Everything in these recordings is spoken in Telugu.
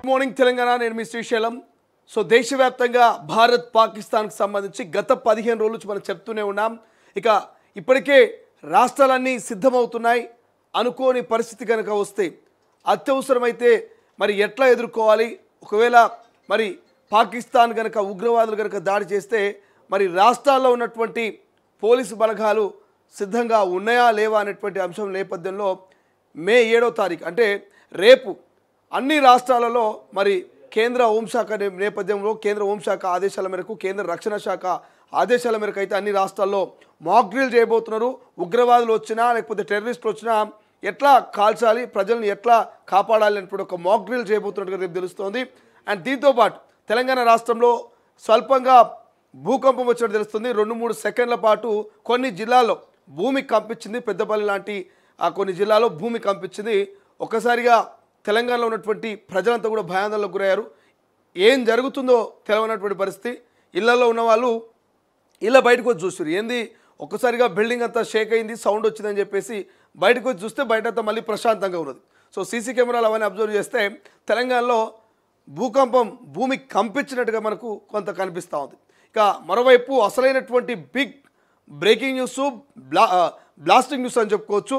మార్నింగ్ తెలంగాణ నేను మీ శ్రీశైలం. సో దేశవ్యాప్తంగా భారత్ పాకిస్తాన్కి సంబంధించి గత 15 రోజుల నుంచి మనం చెప్తూనే ఉన్నాం. ఇక ఇప్పటికే రాష్ట్రాలన్నీ సిద్ధమవుతున్నాయి. అనుకోని పరిస్థితి కనుక వస్తే అత్యవసరమైతే మరి ఎట్లా ఎదుర్కోవాలి, ఒకవేళ మరి పాకిస్తాన్ కనుక ఉగ్రవాదులు కనుక దాడి చేస్తే మరి రాష్ట్రాల్లో ఉన్నటువంటి పోలీసు బలగాలు సిద్ధంగా ఉన్నాయా లేవా అనేటువంటి అంశం నేపథ్యంలో మే 7వ తారీఖు అంటే రేపు అన్ని రాష్ట్రాలలో మరి కేంద్ర హోంశాఖ నేపథ్యంలో కేంద్ర హోంశాఖ ఆదేశాల మేరకు కేంద్ర రక్షణ శాఖ ఆదేశాల మేరకు అయితే అన్ని రాష్ట్రాల్లో మాక్ డ్రిల్ చేయబోతున్నారు. ఉగ్రవాదులు వచ్చినా లేకపోతే టెర్రరిస్టులు వచ్చినా ఎట్లా కాల్చాలి, ప్రజల్ని ఎట్లా కాపాడాలి అనేటువంటి ఒక మాక్ డ్రిల్ చేయబోతున్నట్టుగా రేపు తెలుస్తోంది. అండ్ దీంతోపాటు తెలంగాణ రాష్ట్రంలో స్వల్పంగా భూకంపం వచ్చినట్టు తెలుస్తుంది. 2-3 సెకండ్ల పాటు కొన్ని జిల్లాల్లో భూమి కంపించింది. పెద్దపల్లి లాంటి కొన్ని జిల్లాలో భూమి కంపించింది. ఒక్కసారిగా తెలంగాణలో ఉన్నటువంటి ప్రజలంతా కూడా భయాందోళనకు గురయ్యారు. ఏం జరుగుతుందో తెలవనటువంటి పరిస్థితి. ఇళ్లలో ఉన్న వాళ్ళు ఇళ్ళ బయటకు వచ్చి చూస్తారు, ఏంది ఒక్కసారిగా బిల్డింగ్ అంతా షేక్ అయింది, సౌండ్ వచ్చిందని చెప్పేసి బయటకు వచ్చి చూస్తే బయట అంతా మళ్ళీ ప్రశాంతంగా ఉన్నది. సో సీసీ కెమెరాలు అవన్నీ అబ్జర్వ్ చేస్తే తెలంగాణలో భూకంపం భూమి కంపించినట్టుగా మనకు కొంత కనిపిస్తూ ఉంది. ఇక మరోవైపు అసలైనటువంటి big breaking news, blasting news అని చెప్పుకోవచ్చు.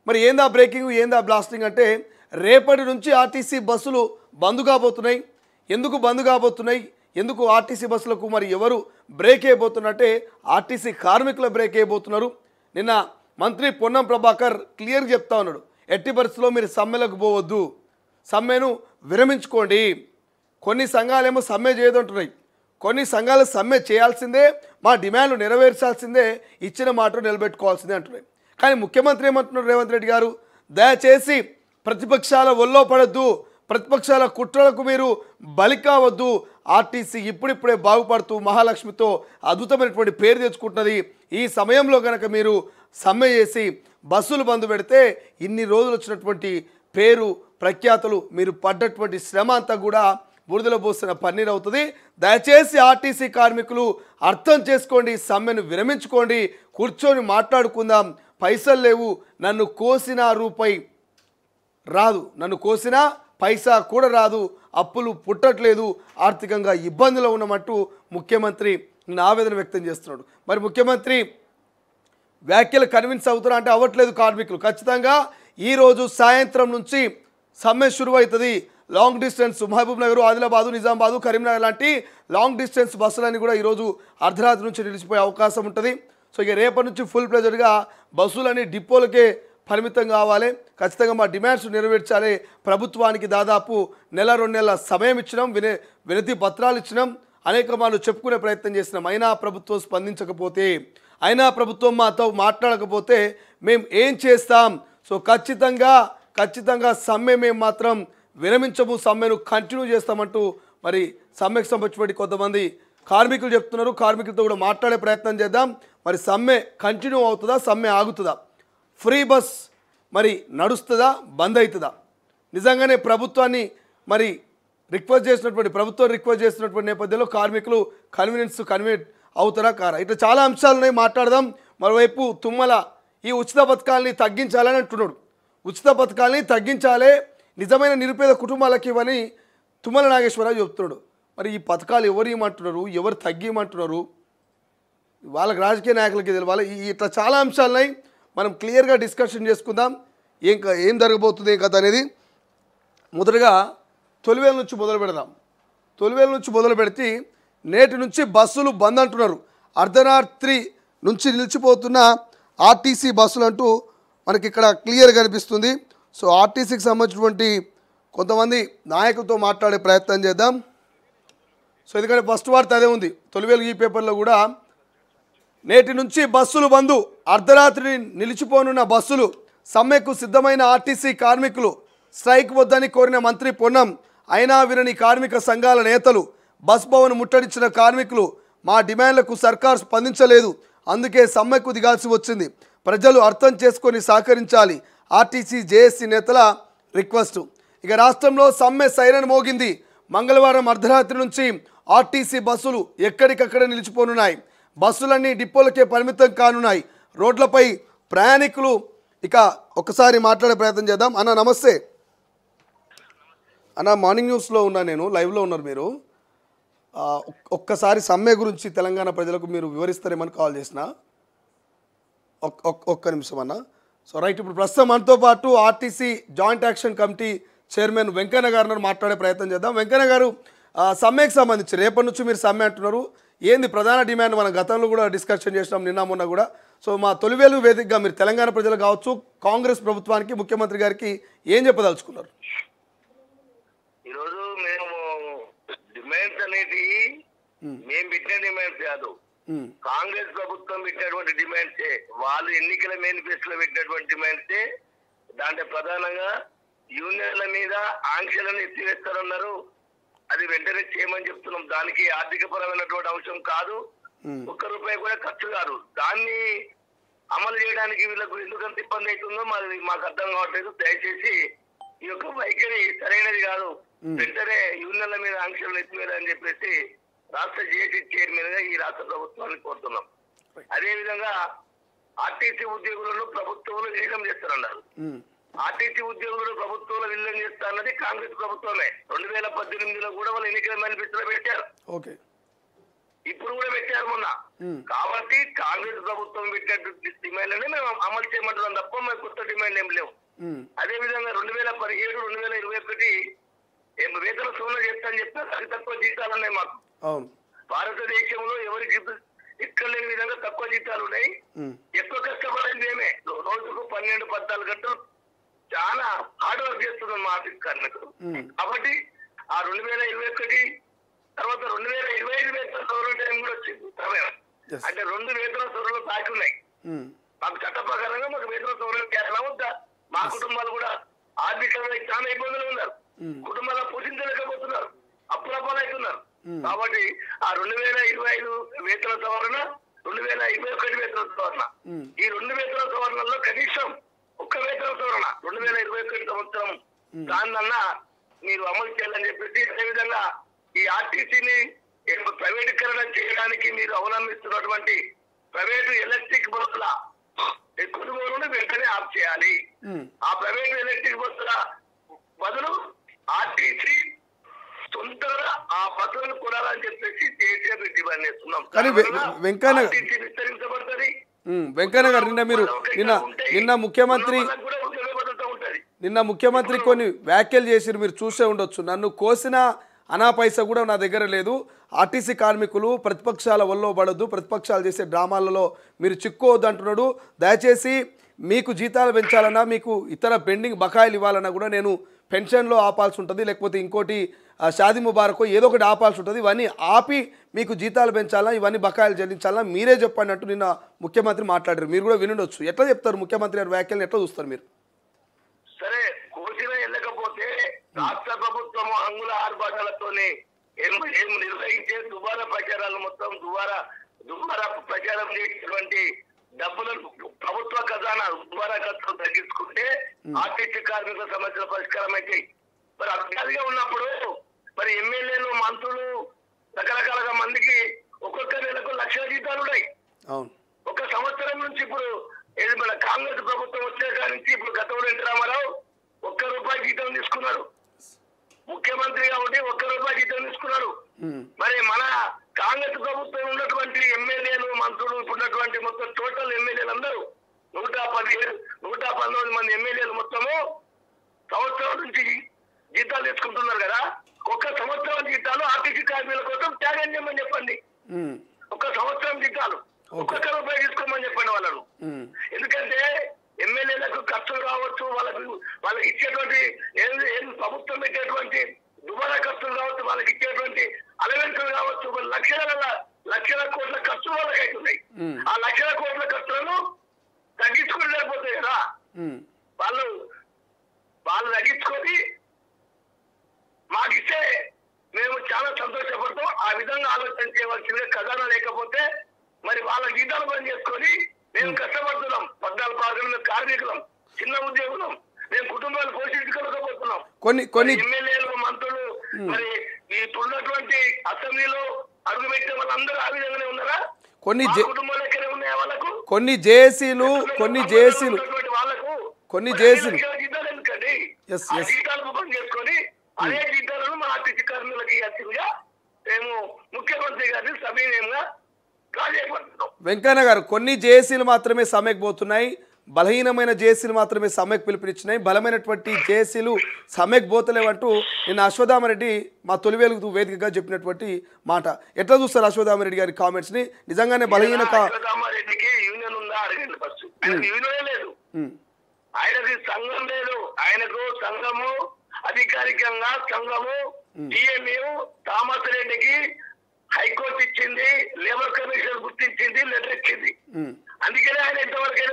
మరి ఏందా బ్రేకింగ్, ఏందా బ్లాస్టింగ్ అంటే రేపటి నుంచి ఆర్టీసీ బస్సులు బంద్ కాబోతున్నాయి. ఎందుకు బంద్ కాబోతున్నాయి, ఎందుకు ఆర్టీసీ బస్సులకు మరి ఎవరు బ్రేక్ అయిపోతున్నట్టే ఆర్టీసీ కార్మికుల బ్రేక్ అయిపోతున్నారు. నిన్న మంత్రి పొన్నం ప్రభాకర్ క్లియర్గా చెప్తా ఉన్నాడు, ఎట్టి పరిస్థితుల్లో మీరు సమ్మెలకు పోవద్దు, సమ్మెను విరమించుకోండి. కొన్ని సంఘాలేమో సమ్మె చేయదంటున్నాయి, కొన్ని సంఘాలు సమ్మె చేయాల్సిందే, మా డిమాండ్లు నెరవేర్చాల్సిందే, ఇచ్చిన మాట నిలబెట్టుకోవాల్సిందే అంటున్నాయి. కానీ ముఖ్యమంత్రి ఏమంటున్నారు రేవంత్ రెడ్డి గారు, దయచేసి ప్రతిపక్షాల ఒళ్ళో పడద్దు, ప్రతిపక్షాల కుట్రలకు మీరు బలి కావద్దు. ఆర్టీసీ ఇప్పుడిప్పుడే బాగుపడుతూ మహాలక్ష్మితో అద్భుతమైనటువంటి పేరు తెచ్చుకుంటున్నది. ఈ సమయంలో కనుక మీరు సమ్మె చేసి బస్సులు బంద్ పెడితే ఇన్ని రోజులు వచ్చినటువంటి పేరు ప్రఖ్యాతులు, మీరు పడ్డటువంటి శ్రమ అంతా కూడా బురదలో పోసిన పన్నీరు అవుతుంది. దయచేసి ఆర్టీసీ కార్మికులు అర్థం చేసుకోండి, సమ్మెను విరమించుకోండి, కూర్చొని మాట్లాడుకుందాం. పైసలు లేవు, నన్ను కోసిన రూపాయి రాదు, నన్ను కోసినా పైసా కూడా రాదు, అప్పులు పుట్టట్లేదు, ఆర్థికంగా ఇబ్బందులు ఉన్నట్టు ముఖ్యమంత్రి ఆవేదన వ్యక్తం చేస్తున్నాడు. మరి ముఖ్యమంత్రి వ్యాఖ్యలు కన్విన్స్ అవుతారా అంటే అవ్వట్లేదు. కార్మికులు ఖచ్చితంగా ఈరోజు సాయంత్రం నుంచి సమ్మె శురువవుతుంది. లాంగ్ డిస్టెన్స్ మహబూబ్ నగర్, ఆదిలాబాదు, నిజామాబాదు, కరీంనగర్ లాంటి లాంగ్ డిస్టెన్స్ బస్సులన్నీ కూడా ఈరోజు అర్ధరాత్రి నుంచి నిలిచిపోయే అవకాశం ఉంటుంది. సో ఇక రేపటి నుంచి ఫుల్ ప్లెజర్గా బస్సులన్నీ డిపోలకే పరిమితం కావాలి, ఖచ్చితంగా మా డిమాండ్స్ నెరవేర్చాలి. ప్రభుత్వానికి దాదాపు 1-2 నెలల సమయం ఇచ్చినాం, వినతి పత్రాలు ఇచ్చినాం, అనేక మార్లు చెప్పుకునే ప్రయత్నం చేసినాం. అయినా ప్రభుత్వం స్పందించకపోతే, అయినా ప్రభుత్వం మాతో మాట్లాడకపోతే మేము ఏం చేస్తాం? సో ఖచ్చితంగా సమ్మె మేము మాత్రం విరమించము, సమ్మెను కంటిన్యూ చేస్తామంటూ మరి సమ్మెకు సంబంధించి కొంతమంది కార్మికులు చెప్తున్నారు. కార్మికులతో కూడా మాట్లాడే ప్రయత్నం చేద్దాం. మరి సమ్మె కంటిన్యూ అవుతుందా, సమ్మె ఆగుతుందా, ఫ్రీ బస్ మరి నడుస్తుందా, బంద్ అవుతుందా? నిజంగానే ప్రభుత్వం రిక్వెస్ట్ చేసినటువంటి నేపథ్యంలో కార్మికులు కన్వీనెంట్ అవుతారా కారా? ఇట్లా చాలా అంశాలు ఉన్నాయి, మాట్లాడదాం. మరోవైపు తుమ్మల ఈ ఉచిత పథకాలని తగ్గించాలని అంటున్నాడు. ఉచిత పథకాలని తగ్గించాలి, నిజమైన నిరుపేద కుటుంబాలకి ఇవని తుమ్మల నాగేశ్వరరావు చెప్తున్నాడు. మరి ఈ పథకాలు ఎవరు ఇవ్వమంటున్నారు, ఎవరు తగ్గిమంటున్నారు, వాళ్ళకి రాజకీయ నాయకులకి తెలియాలి. ఇట్లా చాలా అంశాలున్నాయి, మనం క్లియర్గా డిస్కషన్ చేసుకుందాం. ఏం జరగబోతుంది, ఏం కథ అనేది. మొదటగా తొలివేల నుంచి మొదలు పెడదాం. తొలివేల నుంచి మొదలు పెడితే నేటి నుంచి బస్సులు బంద్ అంటున్నారు. అర్ధరాత్రి నుంచి నిలిచిపోతున్న ఆర్టీసీ బస్సులు అంటూ మనకి ఇక్కడ క్లియర్ కనిపిస్తుంది. సో ఆర్టీసీకి సంబంధించినటువంటి కొంతమంది నాయకులతో మాట్లాడే ప్రయత్నం చేద్దాం. సో ఎందుకంటే ఫస్ట్ వార్త అదే ఉంది తొలివేలు ఈ పేపర్లో కూడా. నేటి నుంచి బస్సులు బంద్, అర్ధరాత్రి నిలిచిపోనున్న బస్సులు, సమ్మెకు సిద్ధమైన ఆర్టీసీ కార్మికులు, స్ట్రైక్ వద్దని కోరిన మంత్రి పొన్నం, అయినా వినని కార్మిక సంఘాల నేతలు, బస్ భవన్ ముట్టడించిన కార్మికులు, మా డిమాండ్లకు సర్కార్ స్పందించలేదు, అందుకే సమ్మెకు దిగాల్సి వచ్చింది, ప్రజలు అర్థం చేసుకొని సహకరించాలి, ఆర్టీసీ జేఏసీ నేతల రిక్వెస్ట్. ఇక రాష్ట్రంలో సమ్మె సైరన్ మోగింది. మంగళవారం అర్ధరాత్రి నుంచి ఆర్టీసీ బస్సులు ఎక్కడికక్కడ నిలిచిపోనున్నాయి. బస్సులన్నీ డిపోలకే పరిమితం కానున్నాయి. రోడ్లపై ప్రయాణికులు ఇక ఒకసారి మాట్లాడే ప్రయత్నం చేద్దాం. అన్న నమస్తే. అన్న మార్నింగ్ న్యూస్లో ఉన్నా నేను, లైవ్లో ఉన్నారు మీరు. ఒక్కసారి సమ్మె గురించి తెలంగాణ ప్రజలకు మీరు వివరిస్తారేమని కాల్ చేసిన. ఒక్క నిమిషం అన్న. సో రైట్, ఇప్పుడు ప్రస్తుతం మనతో పాటు RTC joint action committee chairman Venkanna గారు మాట్లాడే ప్రయత్నం చేద్దాం. వెంకన్న గారు, సమ్మెకి సంబంధించి రేపటి నుంచి మీరు సమ్మె అంటున్నారు, ఏంది ప్రధాన డిమాండ్? మనం గతంలో కూడా డిస్కషన్ చేసినాం, నిన్న మొన్న కూడా. సో మా తొలివేలు వేదికగా మీరు తెలంగాణ ప్రజలు కావచ్చు, కాంగ్రెస్ ప్రభుత్వానికి, ముఖ్యమంత్రి గారికి ఏం చెప్పదలుచుకున్నారు? ఈరోజు మేము డిమాండ్స్ అనేది మేము పెట్టిన డిమాండ్స్ కాదు, కాంగ్రెస్ ప్రభుత్వం పెట్టినటువంటి డిమాండ్సే. వాళ్ళు ఎన్నికల మేనిఫెస్టోలో పెట్టినటువంటి డిమాండ్సే. దాంట్లో ప్రధానంగా యూనియన్ల మీద ఆంక్షలను ఎత్తివేస్తారన్నారు. అది వెంటనే చేయమని చెప్తున్నాం. దానికి ఆర్థిక పరమైనటువంటి అంశం కాదు, ఒక్క రూపాయి కూడా ఖర్చు కాదు. దాన్ని అమలు చేయడానికి వీళ్ళకు ఎందుకంత ఇబ్బంది అవుతుందో మాకు అర్థం కావట్లేదు. దయచేసి ఈ యొక్క వైఖరి సరైనది కాదు. వెంటనే యూనియన్ల మీద ఆంక్షలు ఎత్తివేయాలని చెప్పేసి రాష్ట్ర జేఏసీ చైర్మన్ గా ఈ రాష్ట్ర ప్రభుత్వాన్ని కోరుతున్నాం. అదే విధంగా ఆర్టీసీ ఉద్యోగులను ప్రభుత్వంలో విలీనం చేస్తారన్నారు. ఆర్టీసీ ఉద్యోగులు ప్రభుత్వంలో విలీనం చేస్తా అన్నది కాంగ్రెస్ ప్రభుత్వమే. 2018లో కూడా వాళ్ళు ఎన్నికల మేనిఫెస్టోలో పెట్టారు, ఇప్పుడు కూడా పెట్టారు మొన్న. కాబట్టి కాంగ్రెస్ ప్రభుత్వం పెట్టినటువంటి డిమాండ్లనే మేము అమలు చేయమంటున్నాం తప్ప మేము కొత్త డిమాండ్ ఏం లేవు. అదే విధంగా 2017, 2021 వేతన సవరణ చేస్తా అని చెప్పారు. అతి తక్కువ జీతాలు ఉన్నాయి మాకు. భారతదేశంలో ఎవరికి ఇక్కడ లేని విధంగా తక్కువ జీతాలు ఉన్నాయి. ఎక్కువ కష్టపడేది మేమే. రోజుకు 12-14 గంటలు చాలా హార్డ్ వర్క్ చేస్తున్నాం మా ఆఫీస్ కార్మికులు. కాబట్టి ఆ 2021 తర్వాత 2025 వేతన సవరణ టైం కూడా వచ్చింది సమయం. అంటే 2 వేతన సవరణలు బాకీ ఉన్నాయి. మాకు చట్ట ప్రకారంగా మాకు వేతన సవరణ చేయాలా వద్దా? మా కుటుంబాలు కూడా ఆర్థికంగా చాలా ఇబ్బందులు ఉన్నారు. కుటుంబాలను పోషించలేకపోతున్నారు, అప్పులపాలు అవుతున్నారు. కాబట్టి ఆ 2025 వేతన సవరణ, 2021 వేతన సవరణ, ఈ 2 వేతన సవరణల్లో కనీసం ఒక్క వేతన సవరణ 2021 సంవత్సరం దాన్నన్నా మీరు అమలు చేయాలని చెప్పేసి, అదేవిధంగా ఈ ఆర్టీసీని ప్రైవేటీకరణ చేయడానికి మీరు అవలంబిస్తున్నటువంటి ప్రైవేటు ఎలక్ట్రిక్ బస్సుల కొనుగోలును వెంటనే ఆఫ్ చేయాలి. ఆ ప్రైవేటు ఎలక్ట్రిక్ బస్సుల బదులు ఆర్టీసీ సొంతంగా ఆ బస్సులను కొనాలని చెప్పేసి దేశీయ డిమాండ్ చేస్తున్నాం. విస్తరించబడుతుంది. వెంకన్న గారు, నిన్న ముఖ్యమంత్రి కొన్ని వ్యాఖ్యలు చేసి మీరు చూసే ఉండొచ్చు. నన్ను కోసిన అనా పైసా కూడా నా దగ్గర లేదు, ఆర్టీసీ కార్మికులు ప్రతిపక్షాల వల్ల పడద్దు, ప్రతిపక్షాలు చేసే డ్రామాలలో మీరు చిక్కోవద్దు అంటున్నాడు. దయచేసి మీకు జీతాలు పెంచాలన్నా, మీకు ఇతర పెండింగ్ బకాయిలు ఇవ్వాలన్నా కూడా నేను పెన్షన్లో ఆపాల్సి ఉంటుంది, లేకపోతే ఇంకోటి షాదీ ముబారకో ఏదో ఒకటి ఆపాల్సి ఉంటుంది. ఇవన్నీ ఆపి మీకు జీతాలు పెంచాలా, ఇవన్నీ బకాయిలు చెల్లించాలా మీరే చెప్పండి అంటూ నిన్న ముఖ్యమంత్రి మాట్లాడారు. మీరు కూడా వినుండొచ్చు. ఎట్లా చెప్తారు ముఖ్యమంత్రి గారి వ్యాఖ్యలను, ఎట్లా చూస్తారు మీరు? సరే, కోసిన వెళ్ళకపోతే రాష్ట్ర ప్రభుత్వము అంగుల ఆర్భాటాలతోనే ఏం నిర్వహించే దుబారా ప్రచారాలు మొత్తం దుబారా ప్రచారం చేసేటువంటి డబ్బులను ప్రభుత్వ ఖజానా దుబారా ఖర్చులు తగ్గించుకుంటే ఆర్టీసీ కార్మికుల సమస్యల పరిష్కారం అయితే. మరి అత్యధిగా ఉన్నప్పుడు మరి ఎమ్మెల్యేలు, మంత్రులు రకరకాలుగా మందికి ఒక్కొక్క నెలకు 1 లక్షల జీతాలు ఉన్నాయి. ఒక సంవత్సరం నుంచి ఇప్పుడు మన కాంగ్రెస్ ప్రభుత్వం వచ్చే నుంచి ఇప్పుడు గతంలో ఎన్టీ రామారావు ₹1 జీతం తీసుకున్నాడు. ముఖ్యమంత్రి కాబట్టి ₹1 జీతం తీసుకున్నాడు. మరి మన కాంగ్రెస్ ప్రభుత్వం ఉన్నటువంటి ఎమ్మెల్యేలు, మంత్రులు ఇప్పుడున్నటువంటి మొత్తం టోటల్ ఎమ్మెల్యేలు అందరూ 119 మంది ఎమ్మెల్యేలు మొత్తము సంవత్సరం నుంచి జీతాలు తీసుకుంటున్నారు కదా. ఒక్క సంవత్సరం జీతాలు ఆర్టీసీ కార్మికుల కోసం త్యాగం చేయమని చెప్పండి. ఒక్క సంవత్సరం జీతాలు ₹1 తీసుకోమని చెప్పండి వాళ్ళను. ఎందుకంటే ఎమ్మెల్యేలకు ఖర్చులు కావచ్చు, వాళ్ళకి ఇచ్చేటువంటి ప్రభుత్వం పెట్టేటువంటి దుబారా ఖర్చులు కావచ్చు, వాళ్ళకి ఇచ్చేటువంటి అలవెన్సులు కావచ్చు, లక్షల కోట్ల ఖర్చులు వాళ్ళకి అవుతున్నాయి. ఆ లక్షల కోట్ల ఖర్చులను తగ్గించుకుని లేకపోతాయి కదా. వాళ్ళు తగ్గించుకొని మాకిస్తే మేము చాలా సంతోషపడతాం. ఆ విధంగా ఆలోచన చేయవలసిందిగా ఖజానా లేకపోతే మరి వాళ్ళ జీతాలు బంద్ చేసుకొని మేము కష్టపడుతున్నాం. 14 కార్మికులం, చిన్న ఉద్యోగులం, మేము కుటుంబాలు పోషించుకోలేకపోతున్నాం. కొన్ని ఎమ్మెల్యేలు, మంత్రులు మరి ఇప్పుడున్నటువంటి అసెంబ్లీలో అడుగుపెట్టిన వాళ్ళందరూ ఆ విధంగానే ఉన్నారా? కుటుంబాలు ఎక్కడే ఉన్నాయా వాళ్ళకు? కొన్ని జేఏసీలు వాళ్ళకు జీతాలు ఎందుకండి? జీతాలు బంద్ చేసుకొని అదే జీతాలను మన ఆర్టీసీ కార్మికులకి ఇవ్వాల్సిందిగా మేము ముఖ్యమంత్రి గారిని సవినయంగా ప్రాధాన్యపడుతున్నాం. వెంకన్న గారు, కొన్ని జేఏసీలు మాత్రమే సమ్మెకు పోతున్నాయి, బలహీనమైన జేఏసీలు మాత్రమే సమ్మెకు పిలుపునిచ్చినాయి, బలమైనటువంటి జేఏసీలు సమ్మెకు పోతలేవంటూ నిన్న అశ్వత్థామరెడ్డి మా తొలి వెలుగు వేదికగా చెప్పినటువంటి మాట. ఎట్లా చూస్తారు అశ్వత్థామరెడ్డి గారి కామెంట్స్ ని? నిజంగానే బలహీన అశ్వత్థామరెడ్డికి యూనియన్ ఉందా అడగండి ఫస్ట్. ఆయనకు యూనియన్ లేదు, ఆయనకి సంఘం లేదు. ఆయనకు సంఘము అధికారికంగా సంఘము టీఎంయు థామస్ రెడ్డికి హైకోర్టు ఇచ్చింది, లేబర్ కమిషన్ గుర్తించింది, లెటర్ ఇచ్చింది. అందుకనే ఆయన ఇంతవరకు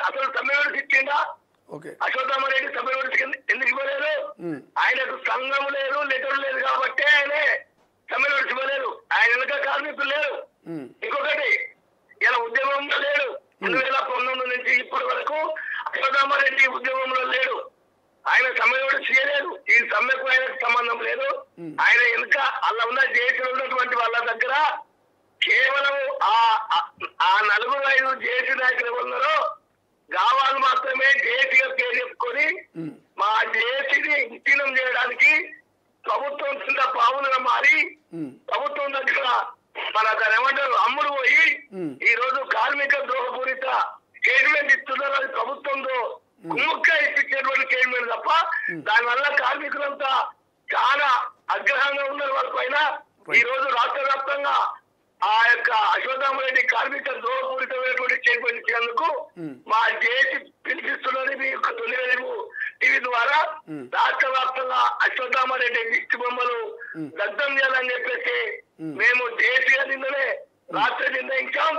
అసలు సమ్మె నోటీస్ ఇచ్చిందా? అశ్వత్థామరెడ్డి సమ్మె నోటీస్ ఎందుకు ఇవ్వలేదు? ఆయనకు సంఘం లేదు, లెటర్ లేదు కాబట్టి ఆయనే సమ్మె నోటీస్ ఇవ్వలేదు. ఆయన వెనుక కార్మికులు లేరు. ఇంకొకటి, ఇలా ఉద్యమంలో లేడు. 2019 నుంచి ఇప్పటి వరకు అశ్వత్థామరెడ్డి ఉద్యమంలో లేడు. ఆయన సమ్మె నోటీస్ చేయలేదు. ఈ సమ్మెకు ఆయనకు సంబంధం లేదు. ఆయన వెనుక అలా ఉన్న జేఏసీలో ఉన్నటువంటి వాళ్ళ దగ్గర కేవలం ఆ 4-5 జేఏసీ నాయకులు ఉన్నారో గావాలు మాత్రమే జేఏసీగా పేరు చెప్పుకొని మా జేఏసీని విచ్ఛిన్నం చేయడానికి ప్రభుత్వం కింద పావులుగా మారి ప్రభుత్వం దగ్గర మన ఏమంటారు అమ్ముడు పోయి ఈ రోజు కార్మిక ద్రోహపూరిత స్టేట్మెంట్ ఇస్తున్నారు. అది ప్రభుత్వంతో కుమ్ముక్క ఇప్పించేటువంటి స్టేట్మెంట్ తప్ప దానివల్ల కార్మికులంతా చాలా ఆగ్రహంగా ఉన్నారు. వాళ్ళ పైన ఈ రోజు రాష్ట్ర వ్యాప్తంగా ఆ యొక్క అశ్వత్థామరెడ్డి కార్మిక ద్రోహపూరితమైనటువంటి స్టేట్మెంట్ ఇచ్చేందుకు మా జేఏసీ పిలిపిస్తున్నది మీ యొక్క తొలి వెలుగు టీవీ ద్వారా. రాష్ట్ర వ్యాప్తంగా అశ్వత్థామరెడ్డి దిష్టి బొమ్మలు దగ్ధం చేయాలని చెప్పేసి మేము జేఏసీ నిన్ననే రాత్రి నిర్ణయించాం.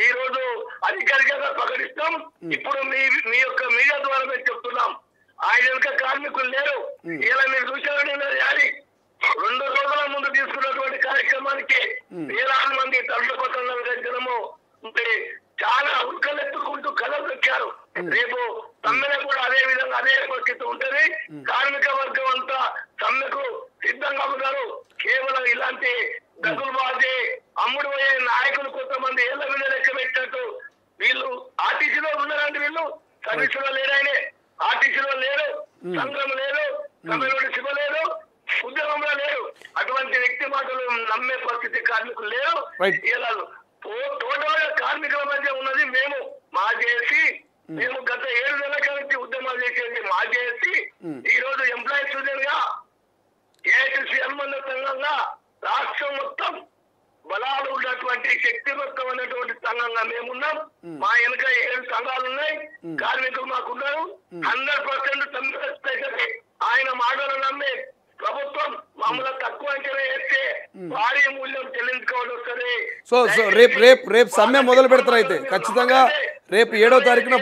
ఈ రోజు అధికారికంగా ప్రకటిస్తాం. ఇప్పుడు మీ యొక్క మీడియా ద్వారా మేము చెప్తున్నాం, ఆయన యొక్క కార్మికులు లేరు. ఇలా మీరు చూసారు, నిన్న ర్యాలీ 2 రోజుల ముందు తీసుకున్నటువంటి కార్యక్రమానికి వేలాది మంది తరలిపోతున్న జనము చాలా ఉల్కలెత్తుకుంటూ కథలు పెట్టారు. రేపు సమ్మెలో కూడా అదే విధంగా అదే పరిస్థితి ఉంటుంది. కార్మిక వర్గం అంతా సమ్మెకు సిద్ధంగా ఉన్నారు. కేవలం ఇలాంటి డబ్బులు బాధే అమ్ముడు పోయే నాయకులు కొంతమంది ఏళ్ల మీద లెక్క పెట్టినట్టు వీళ్ళు ఆర్టీసీలో ఉన్నారంటే వీళ్ళు సర్వీసులో లేరాయనే. ఆర్టీసీలో లేరు, సంఘం లేదు, సమ్మెలోని శివ లేదు, ఉద్యోగంలో లేరు. అటువంటి వ్యక్తి మాటలు నమ్మే పరిస్థితి కార్మికులు లేరు. ఇలా టోటల్ గా కార్మికుల మధ్య ఉన్నది మేము మా జేఏసీ. మేము గత 7 నెలల నుంచి ఉద్యమాలు చేసేది మా జేఏసీ. ఈ రోజు ఎంప్లాయీస్ యూనియన్ గా ఏఐటీసీ అనుబంధ సంఘంగా రాష్ట్రం మొత్తం బలాలు ఉన్నటువంటి శక్తివంతమైనటువంటి సంఘంగా మేమున్నాం. మా వెనుక 7 సంఘాలు ఉన్నాయి. కార్మికులు మాకున్నారు. 100% సంరక్షణ. ఆయన మాటలు నమ్మే ప్రభుత్వం మమ్మల్ని తక్కువ అంచనా వేస్తే భారీ మూల్యం చెల్లించుకోవాల్సి వస్తుంది. సో రేపు సమ్మె మొదలు పెడతారు. అయితే ఖచ్చితంగా రేపు 7వ తారీఖున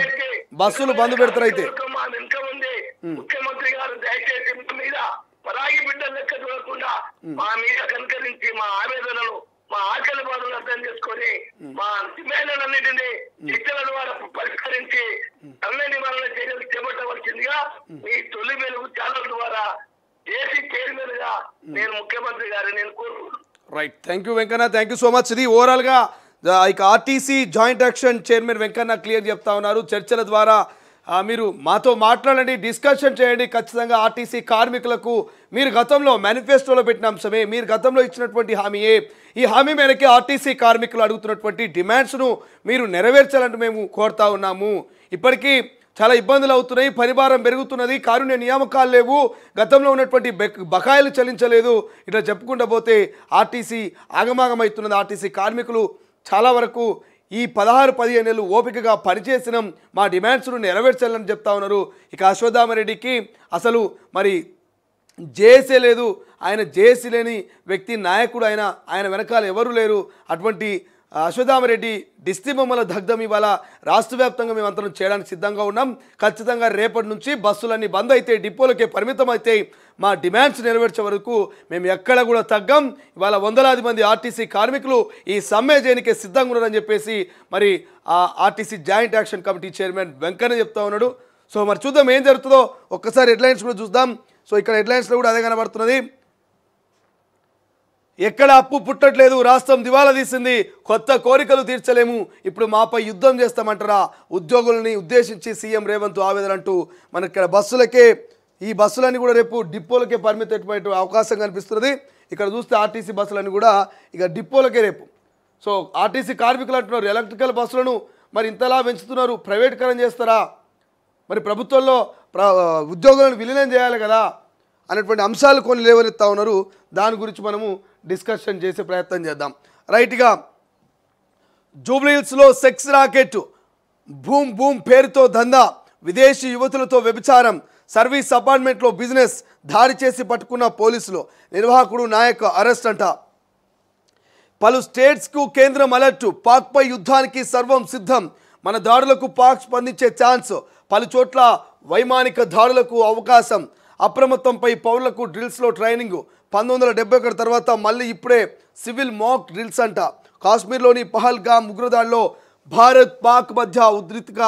బస్సులు బంద్ పెడతారు. అయితే మా వెనుక ఉంది ముఖ్యమంత్రి గారు దయచేసి మీద పరాగి బిడ్డలు లెక్క చూడకుండా మా మీద కనుకరించి మా ఆవేదనలు మా ఆకలి బాధలు అర్థం చేసుకొని మా డిమాండ్లన్నింటినీ చర్చల ద్వారా పరిష్కరించి సమ్మె నివారణ చర్యలు చేపట్టవలసిందిగా మీ తొలి వెలుగు ఛానల్ ద్వారా జేఏసీ చైర్మన్ గా నేను ముఖ్యమంత్రి గారు నేను కోరుకుంటున్నాను. Right, thank you Venkanna, thank you so much. ఇది ఓవరాల్ గా ఇక RTC joint action chairman Venkanna clear చెప్తా ఉన్నారు. చర్చల ద్వారా మీరు మాతో మాట్లాడండి, డిస్కషన్ చేయండి. ఖచ్చితంగా ఆర్టీసీ కార్మికులకు మీరు గతంలో మేనిఫెస్టోలో పెట్టిన అంశమే, మీరు గతంలో ఇచ్చినటువంటి హామీయే. ఈ హామీ మేరకే ఆర్టీసీ కార్మికులు అడుగుతున్నటువంటి డిమాండ్స్ను మీరు నెరవేర్చాలంటూ మేము కోరుతా ఉన్నాము. ఇప్పటికీ చాలా ఇబ్బందులు అవుతున్నాయి, పరిభారం పెరుగుతున్నది, కారుణ్య నియామకాలు లేవు, గతంలో ఉన్నటువంటి బకాయిలు చెల్లించలేదు. ఇట్లా చెప్పుకుంటూ పోతే ఆర్టీసీ ఆగమాగమవుతున్నది. ఆర్టీసీ కార్మికులు చాలా వరకు ఈ 16-15 ఏళ్ళు ఓపికగా పనిచేసిన మా డిమాండ్స్ను నెరవేర్చాలని చెప్తా ఉన్నారు. ఇక అశ్వత్థామరెడ్డికి అసలు మరి జేఏసీ లేదు, ఆయన జేఏసీ లేని వ్యక్తి నాయకుడు, ఆయన వెనకాల ఎవరు లేరు. అటువంటి అశ్వత్థామరెడ్డి దిష్టి బొమ్మల దగ్ధం ఇవాళ రాష్ట్ర వ్యాప్తంగా మేము అంతరం చేయడానికి సిద్ధంగా ఉన్నాం. ఖచ్చితంగా రేపటి నుంచి బస్సులన్నీ బంద్ అయితే, డిపోలకే పరిమితం అయితే మా డిమాండ్స్ నెరవేర్చే వరకు మేము ఎక్కడ కూడా తగ్గం. ఇవాళ వందలాది మంది ఆర్టీసీ కార్మికులు ఈ సమ్మె చేయనికే సిద్ధంగా ఉన్నారని చెప్పేసి మరి ఆ RTC joint action committee chairman Venkanna చెప్తా ఉన్నాడు. సో మరి చూద్దాం ఏం జరుగుతుందో, ఒక్కసారి హెడ్లైన్స్ కూడా చూద్దాం. సో ఇక్కడ హెడ్లైన్స్లో కూడా అదే కనబడుతున్నది. ఎక్కడ అప్పు పుట్టట్లేదు, రాష్ట్రం దివాలా తీసింది, కొత్త కోరికలు తీర్చలేము, ఇప్పుడు మాపై యుద్ధం చేస్తామంటారా, ఉద్యోగులని ఉద్దేశించి సీఎం రేవంత్ ఆవేదన అంటూ మనకి ఇక్కడ బస్సులకే ఈ బస్సులన్నీ కూడా రేపు డిపోలకే పరిమితమైన అవకాశం కనిపిస్తున్నది. ఇక్కడ చూస్తే ఆర్టీసీ బస్సులన్నీ కూడా ఇక డిపోలకే రేపు. సో ఆర్టీసీ కార్మికులు అంటున్నారు ఎలక్ట్రికల్ బస్సులను మరి ఇంతలా పెంచుతున్నారు, ప్రైవేటీకరణ చేస్తారా, మరి ప్రభుత్వంలో ఉద్యోగులను విలీనం చేయాలి కదా అనేటువంటి అంశాలు కొన్ని లేవనెత్తా ఉన్నారు. దాని గురించి మనము డిస్కషన్ చేసే ప్రయత్నం చేద్దాం. రైట్గా జూబ్లీహిల్స్లో సెక్స్ రాకెట్, భూమ్ భూమ్ పేరుతో దందా, విదేశీ యువతులతో వ్యభిచారం, సర్వీస్ అపార్ట్మెంట్లో బిజినెస్, దాడి చేసి పట్టుకున్న పోలీసులు, నిర్వాహకుడు నాయక్ అరెస్ట్ అంట. పలు స్టేట్స్కు కేంద్రం అలర్టు, పాక్పై యుద్ధానికి సర్వం సిద్ధం, మన దాడులకు పాక్ స్పందించే ఛాన్స్, పలు చోట్ల వైమానిక దాడులకు అవకాశం, అప్రమత్తంపై పౌరులకు డ్రిల్స్లో ట్రైనింగ్, 1971 తర్వాత మళ్ళీ ఇప్పుడే సివిల్ మాక్ డ్రిల్స్ అంట. కాశ్మీర్లోని పహల్గామ్ ఉగ్రదాడిలో భారత్ పాక్ మధ్య ఉద్రిక్త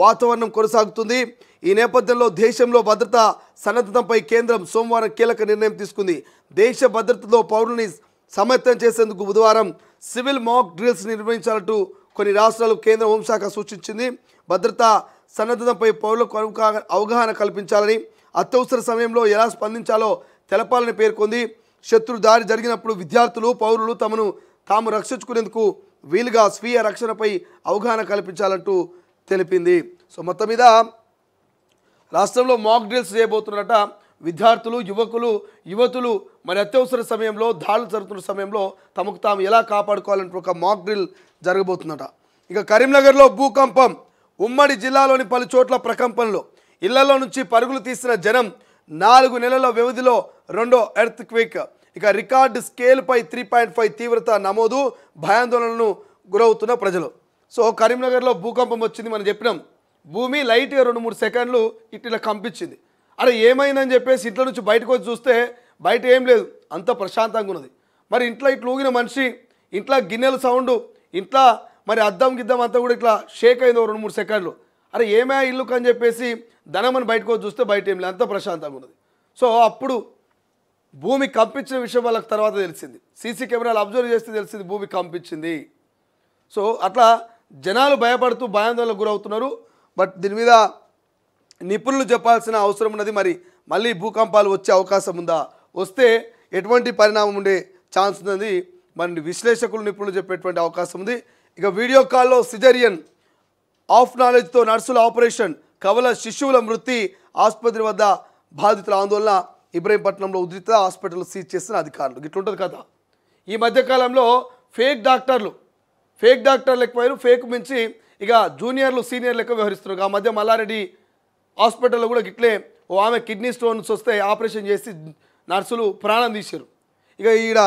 వాతావరణం కొనసాగుతుంది. ఈ నేపథ్యంలో దేశంలో భద్రతా సన్నద్ధతంపై కేంద్రం సోమవారం కీలక నిర్ణయం తీసుకుంది. దేశ భద్రతలో పౌరుల్ని సమర్థం చేసేందుకు బుధవారం సివిల్ మాక్ డ్రిల్స్ నిర్వహించాలంటూ కొన్ని రాష్ట్రాలు కేంద్ర హోంశాఖ సూచించింది. భద్రతా సన్నద్ధతంపై పౌరులకు అవగాహన కల్పించాలని, అత్యవసర సమయంలో ఎలా స్పందించాలో తెలపాలని పేర్కొంది. శత్రు దాడి జరిగినప్పుడు విద్యార్థులు, పౌరులు తాము రక్షించుకునేందుకు వీలుగా స్వీయ రక్షణపై అవగాహన కల్పించాలంటూ తెలిపింది. సో మొత్తం మీద రాష్ట్రంలో మాక్ డ్రిల్స్ చేయబోతున్నారట. విద్యార్థులు, యువతులు మరి అత్యవసర సమయంలో, దాడులు జరుగుతున్న సమయంలో తమకు తాము ఎలా కాపాడుకోవాలంటూ ఒక మాక్ డ్రిల్ జరగబోతుందట. ఇక కరీంనగర్లో భూకంపం, ఉమ్మడి జిల్లాలోని పలు చోట్ల ప్రకంపనలు, ఇళ్లలో నుంచి పరుగులు తీసిన జనం, 4 నెలల వ్యవధిలో రెండో ఎర్త్ క్వేక్, ఇక రికార్డు స్కేల్పై 3.5 తీవ్రత నమోదు, భయాందోళనను గురవుతున్న ప్రజలు. సో కరీంనగర్లో భూకంపం వచ్చింది, మనం చెప్పినాం. భూమి లైట్గా 2-3 సెకండ్లు ఇట్లా కంపించింది. అరే ఏమైందని చెప్పేసి ఇంట్లో నుంచి బయటకు వచ్చి చూస్తే బయట ఏం లేదు, అంత ప్రశాంతంగా ఉన్నది. మరి ఇంట్లో ఇట్లా ఊగిన మనిషి, ఇంట్లో గిన్నెల సౌండ్, ఇంట్లో మరి అద్దం గిద్దం అంతా కూడా ఇట్లా షేక్ అయింది 2-3 సెకండ్లు. అరే ఏమే ఇల్లుకు అని చెప్పేసి ధనమని బయటకు వచ్చి చూస్తే బయట ఏం లేదు, అంత ప్రశాంతంగా ఉన్నది. సో అప్పుడు భూమి కంపించిన విషయం వాళ్ళకి తర్వాత తెలిసింది. సీసీ కెమెరాలు అబ్జర్వ్ చేస్తే తెలిసింది భూమి కంపించింది. సో అట్లా జనాలు భయపడుతూ భయాందోళనకు గురవుతున్నారు. బట్ దీని మీద నిపుణులు చెప్పాల్సిన అవసరం ఉన్నది. మరి మళ్ళీ భూకంపాలు వచ్చే అవకాశం ఉందా, వస్తే ఎటువంటి పరిణామం ఉండే ఛాన్స్ ఉన్నది మరి విశ్లేషకులు, నిపుణులు చెప్పేటువంటి అవకాశం ఉంది. ఇక వీడియో కాల్లో సిజరియన్ ఆఫ్ నాలెడ్జ్తో నర్సుల ఆపరేషన్, కవల శిశువుల మృతి, ఆసుపత్రి వద్ద బాధితుల ఆందోళన, ఇబ్రహీంపట్నంలో ఉద్రిక్త, హాస్పిటల్ సీజ్ చేసిన అధికారులు. ఇట్లుంటుంది కథ. ఈ మధ్యకాలంలో ఫేక్ డాక్టర్లు ఎక్కువైరు, ఫేక్ మించి ఇక జూనియర్లు సీనియర్లు ఎక్కువ వ్యవహరిస్తున్నారు. ఆ మధ్య మల్లారెడ్డి హాస్పిటల్లో కూడా గిట్లే ఆమె కిడ్నీ స్టోన్స్ వస్తే ఆపరేషన్ చేసి నర్సులు ప్రాణం తీశారు. ఇక ఈడ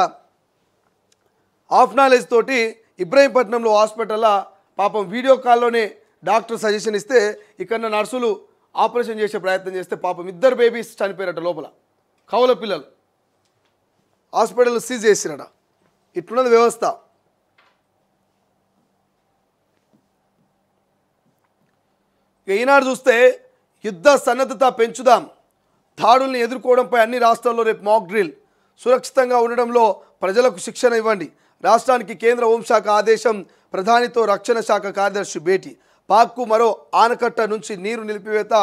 ఆఫ్ నాలెడ్జ్ తోటి ఇబ్రహీంపట్నంలో హాస్పిటల్లో పాపం వీడియో కాల్లోనే డాక్టర్ సజెషన్ ఇస్తే ఇక్కడ నర్సులు ఆపరేషన్ చేసే ప్రయత్నం చేస్తే పాపం 2 బేబీస్ చనిపోయారట లోపల, కవల పిల్లలు. Hospital seize చేసిరట. ఇట్లున్నది వ్యవస్థ. ఈనాడు చూస్తే యుద్ధ సన్నద్ధత పెంచుదాం, దాడుల్ని ఎదుర్కోవడంపై అన్ని రాష్ట్రాల్లో రేపు మాక్ డ్రిల్, సురక్షితంగా ఉండడంలో ప్రజలకు శిక్షణ ఇవ్వండి, రాష్ట్రానికి కేంద్ర హోంశాఖ ఆదేశం, ప్రధానితో రక్షణ శాఖ కార్యదర్శి భేటీ, పాక్కు మరో ఆనకట్ట నుంచి నీరు నిలిపివేత,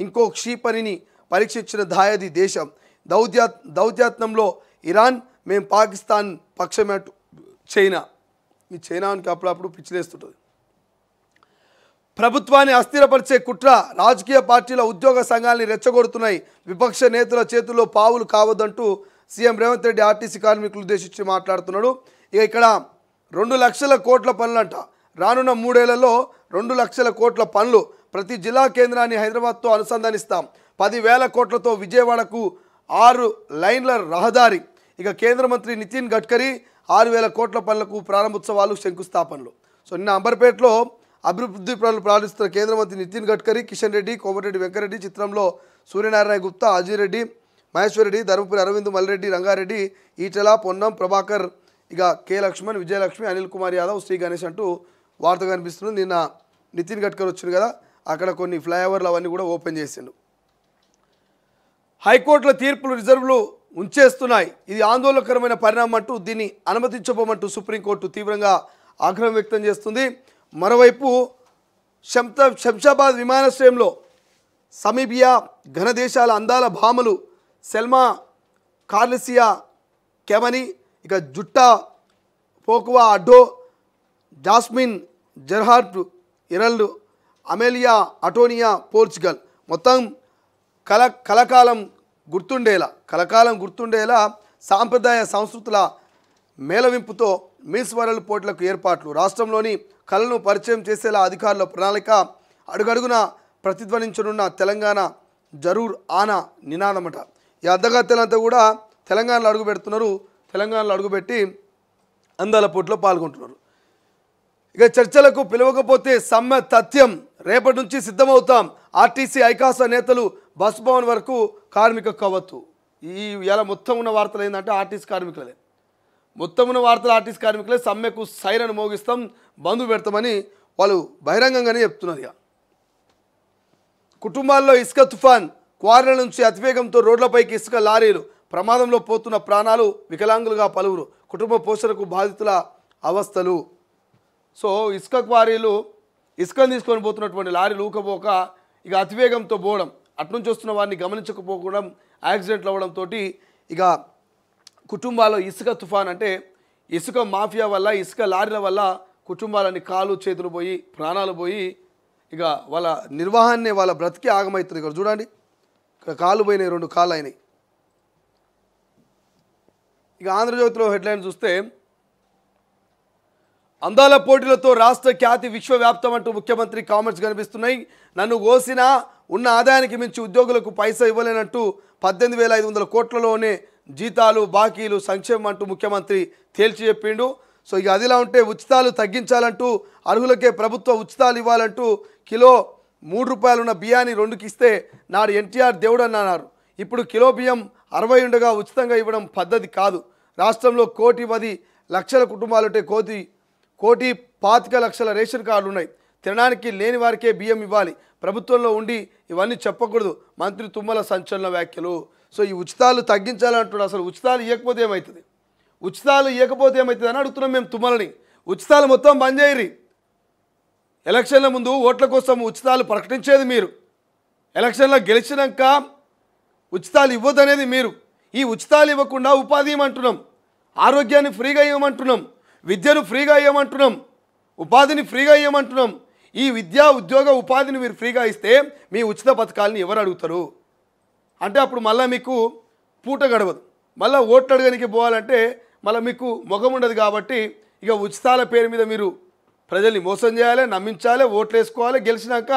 ఇంకో క్షిపణిని పరీక్షించిన దాయాది దేశం, దౌత్యత్నంలో ఇరాన్, మేం పాకిస్తాన్ పక్షమేటు చైనా. ఈ చైనానికి అప్పుడప్పుడు పిచ్చిలేస్తుంటుంది. ప్రభుత్వాన్ని అస్థిరపరిచే కుట్ర, రాజకీయ పార్టీల ఉద్యోగ సంఘాలని రెచ్చగొడుతున్నాయి, విపక్ష నేతల చేతుల్లో పావులు కావద్దంటూ సీఎం రేవంత్ రెడ్డి ఆర్టీసీ కార్మికులు ఉద్దేశించి మాట్లాడుతున్నాడు. ఇక ఇక్కడ 2 లక్షల కోట్ల పనులంట. రానున్న 3 ఏళ్లలో 2 లక్షల కోట్ల పనులు. ప్రతి జిల్లా కేంద్రాన్ని హైదరాబాద్తో అనుసంధానిస్తాం. 10,000 కోట్లతో విజయవాడకు 6 లైన్ల రహదారి. ఇక కేంద్ర మంత్రి నితిన్ గడ్కరీ 6,000 కోట్ల పనులకు ప్రారంభోత్సవాలు, శంకుస్థాపనలు. సో నిన్న అంబర్పేటలో అభివృద్ధి పనులు ప్రారంభిస్తున్న కేంద్ర మంత్రి నితిన్ గడ్కరీ, కిషన్ రెడ్డి, కోమటిరెడ్డి వెంకరెడ్డి, చిత్రంలో సూర్యనారాయణ గుప్తా, అజయ్ రెడ్డి, మహేశ్వర్ రెడ్డి, ధర్మపురి అరవింద్, మల్రెడ్డి, రంగారెడ్డి, ఈటెల, పొన్నం ప్రభాకర్, ఇక కే లక్ష్మణ్, విజయలక్ష్మి, అనిల్ కుమార్ యాదవ్, శ్రీ గణేష్ అంటూ వార్త కనిపిస్తుంది. నిన్న నితిన్ గడ్కరీ వచ్చింది కదా, అక్కడ కొన్ని ఫ్లైఓవర్లు అవన్నీ కూడా ఓపెన్ చేసిండు. హైకోర్టుల తీర్పులు రిజర్వులు ఉంచేస్తున్నాయి, ఇది ఆందోళనకరమైన పరిణామం అంటూ దీన్ని అనుమతించబోమంటూ సుప్రీంకోర్టు తీవ్రంగా ఆగ్రహం వ్యక్తం చేస్తుంది. మరోవైపు శంషాబాద్ విమానాశ్రయంలో సమీబియా ఘనదేశాల అందాల భామలు సెల్మా కార్లెసియా కెమని, ఇక జుట్టా పోకువా అడ్డో, జాస్మిన్ జెర్హార్ట్ ఇరల్డ్, అమెలియా అటోనియా పోర్చుగల్. మొత్తం కలకాలం గుర్తుండేలా సాంప్రదాయ సంస్కృతుల మేళవింపుతో మిస్ వరల్డ్ పోటీలకు ఏర్పాట్లు. రాష్ట్రంలోని కళను పరిచయం చేసేలా అధికారుల ప్రణాళిక. అడుగడుగున ప్రతిధ్వనించనున్న తెలంగాణ జరూర్ ఆనా నినాదమట. ఈ అర్ధగత్తెలంతా కూడా తెలంగాణలో అడుగుపెడుతున్నారు. తెలంగాణలో అడుగుపెట్టి అందాల పోటీలో పాల్గొంటున్నారు. ఇక చర్చలకు పిలవకపోతే సమ్మె తథ్యం, రేపటి నుంచి సిద్ధమవుతాం. ఆర్టీసీ ఐకాస నేతలు బస్ భవన్ వరకు కార్మిక కవత్తు. ఇలా మొత్తం ఉన్న వార్తలు ఏంటంటే ఆర్టీసీ కార్మికులే, మొత్తం ఉన్న వార్తలు ఆర్టీసీ కార్మికులే. సమ్మెకు సైరన్ మోగిస్తాం, బంద్ పెడతామని వాళ్ళు బహిరంగంగానే చెప్తున్నారు. ఇక కుటుంబాల్లో ఇసుక తుఫాన్, క్వారీల నుంచి అతివేగంతో రోడ్లపైకి ఇసుక లారీలు, ప్రమాదంలో పోతున్న ప్రాణాలు, వికలాంగులుగా పలువురు, కుటుంబ పోషణకు బాధితుల అవస్థలు. సో ఇసుక క్వారీలు, ఇసుకను తీసుకొని పోతున్నటువంటి లారీలు ఊకపోక ఇక అతివేగంతో పోవడం, అట్నుంచి వస్తున్న వారిని గమనించకపోవడం, యాక్సిడెంట్లు అవ్వడంతో ఇక కుటుంబాల్లో ఇసుక తుఫాన్ అంటే ఇసుక మాఫియా వల్ల, ఇసుక లారీల వల్ల కుటుంబాలని కాలు చేతులు పోయి ప్రాణాలు పోయి ఇక వాళ్ళ నిర్వహణనే వాళ్ళ బ్రతికి ఆగమవుతుంది. ఇక్కడ చూడండి, ఇక్కడ కాళ్ళు పోయినాయి, 2 కాళ్ళు అయినాయి. ఇక ఆంధ్రజ్యోతిలో హెడ్లైన్ చూస్తే అందాల పోటీలతో రాష్ట్ర ఖ్యాతి విశ్వవ్యాప్తం అంటూ ముఖ్యమంత్రి కామెంట్స్ కనిపిస్తున్నాయి. నన్ను కోసినా ఉన్న ఆదాయానికి మించి ఉద్యోగులకు పైసా ఇవ్వలేనట్టు 18,500 కోట్లలోనే జీతాలు, బాకీలు, సంక్షేమం అంటూ ముఖ్యమంత్రి తేల్చి చెప్పిండు. సో ఇక అదిలా ఉంటే ఉచితాలు తగ్గించాలంటూ, అర్హులకే ప్రభుత్వ ఉచితాలు ఇవ్వాలంటూ కిలో 3 రూపాయలు ఉన్న బియ్యాన్ని 2కి ఇస్తే నాడు ఎన్టీఆర్ దేవుడని అన్నారు. ఇప్పుడు కిలో బియ్యం 60 ఉండగా ఉచితంగా ఇవ్వడం పద్ధతి కాదు. రాష్ట్రంలో 1,10,00,000 కుటుంబాలుంటే 1,25,00,000 రేషన్ కార్డులు ఉన్నాయి. తినడానికి లేని వారికే బియ్యం ఇవ్వాలి. ప్రభుత్వంలో ఉండి ఇవన్నీ చెప్పకూడదు. మంత్రి తుమ్మల సంచలన వ్యాఖ్యలు. సో ఈ ఉచితాలు తగ్గించాలంటున్నారు. అసలు ఉచితాలు ఇవ్వకపోతే ఏమవుతుంది, ఉచితాలు ఇవ్వకపోతే ఏమవుతుంది అని అడుగుతున్నాం మేము తుమ్మలని. ఉచితాలు మొత్తం బంద్ చేయరి. ఎలక్షన్ల ముందు ఓట్ల కోసం ఉచితాలు ప్రకటించేది మీరు, ఎలక్షన్లో గెలిచినాక ఉచితాలు ఇవ్వదనేది మీరు. ఈ ఉచితాలు ఇవ్వకుండా ఉపాధి ఇవ్వమంటున్నాం, ఆరోగ్యాన్ని ఫ్రీగా ఇవ్వమంటున్నాం, విద్యను ఫ్రీగా ఇవ్వమంటున్నాం, ఉపాధిని ఫ్రీగా ఇవ్వమంటున్నాం. ఈ విద్యా ఉద్యోగ ఉపాధిని మీరు ఫ్రీగా ఇస్తే మీ ఉచిత పథకాలని ఎవరు అడుగుతారు అంటే అప్పుడు మళ్ళీ మీకు పూట గడవదు. మళ్ళీ ఓట్లు అడగడానికి పోవాలంటే మళ్ళీ మీకు ముఖం ఉండదు. కాబట్టి ఇక ఉచితాల పేరు మీద మీరు ప్రజల్ని మోసం చేయాలి, నమ్మించాలి, ఓట్లు వేసుకోవాలి, గెలిచినాక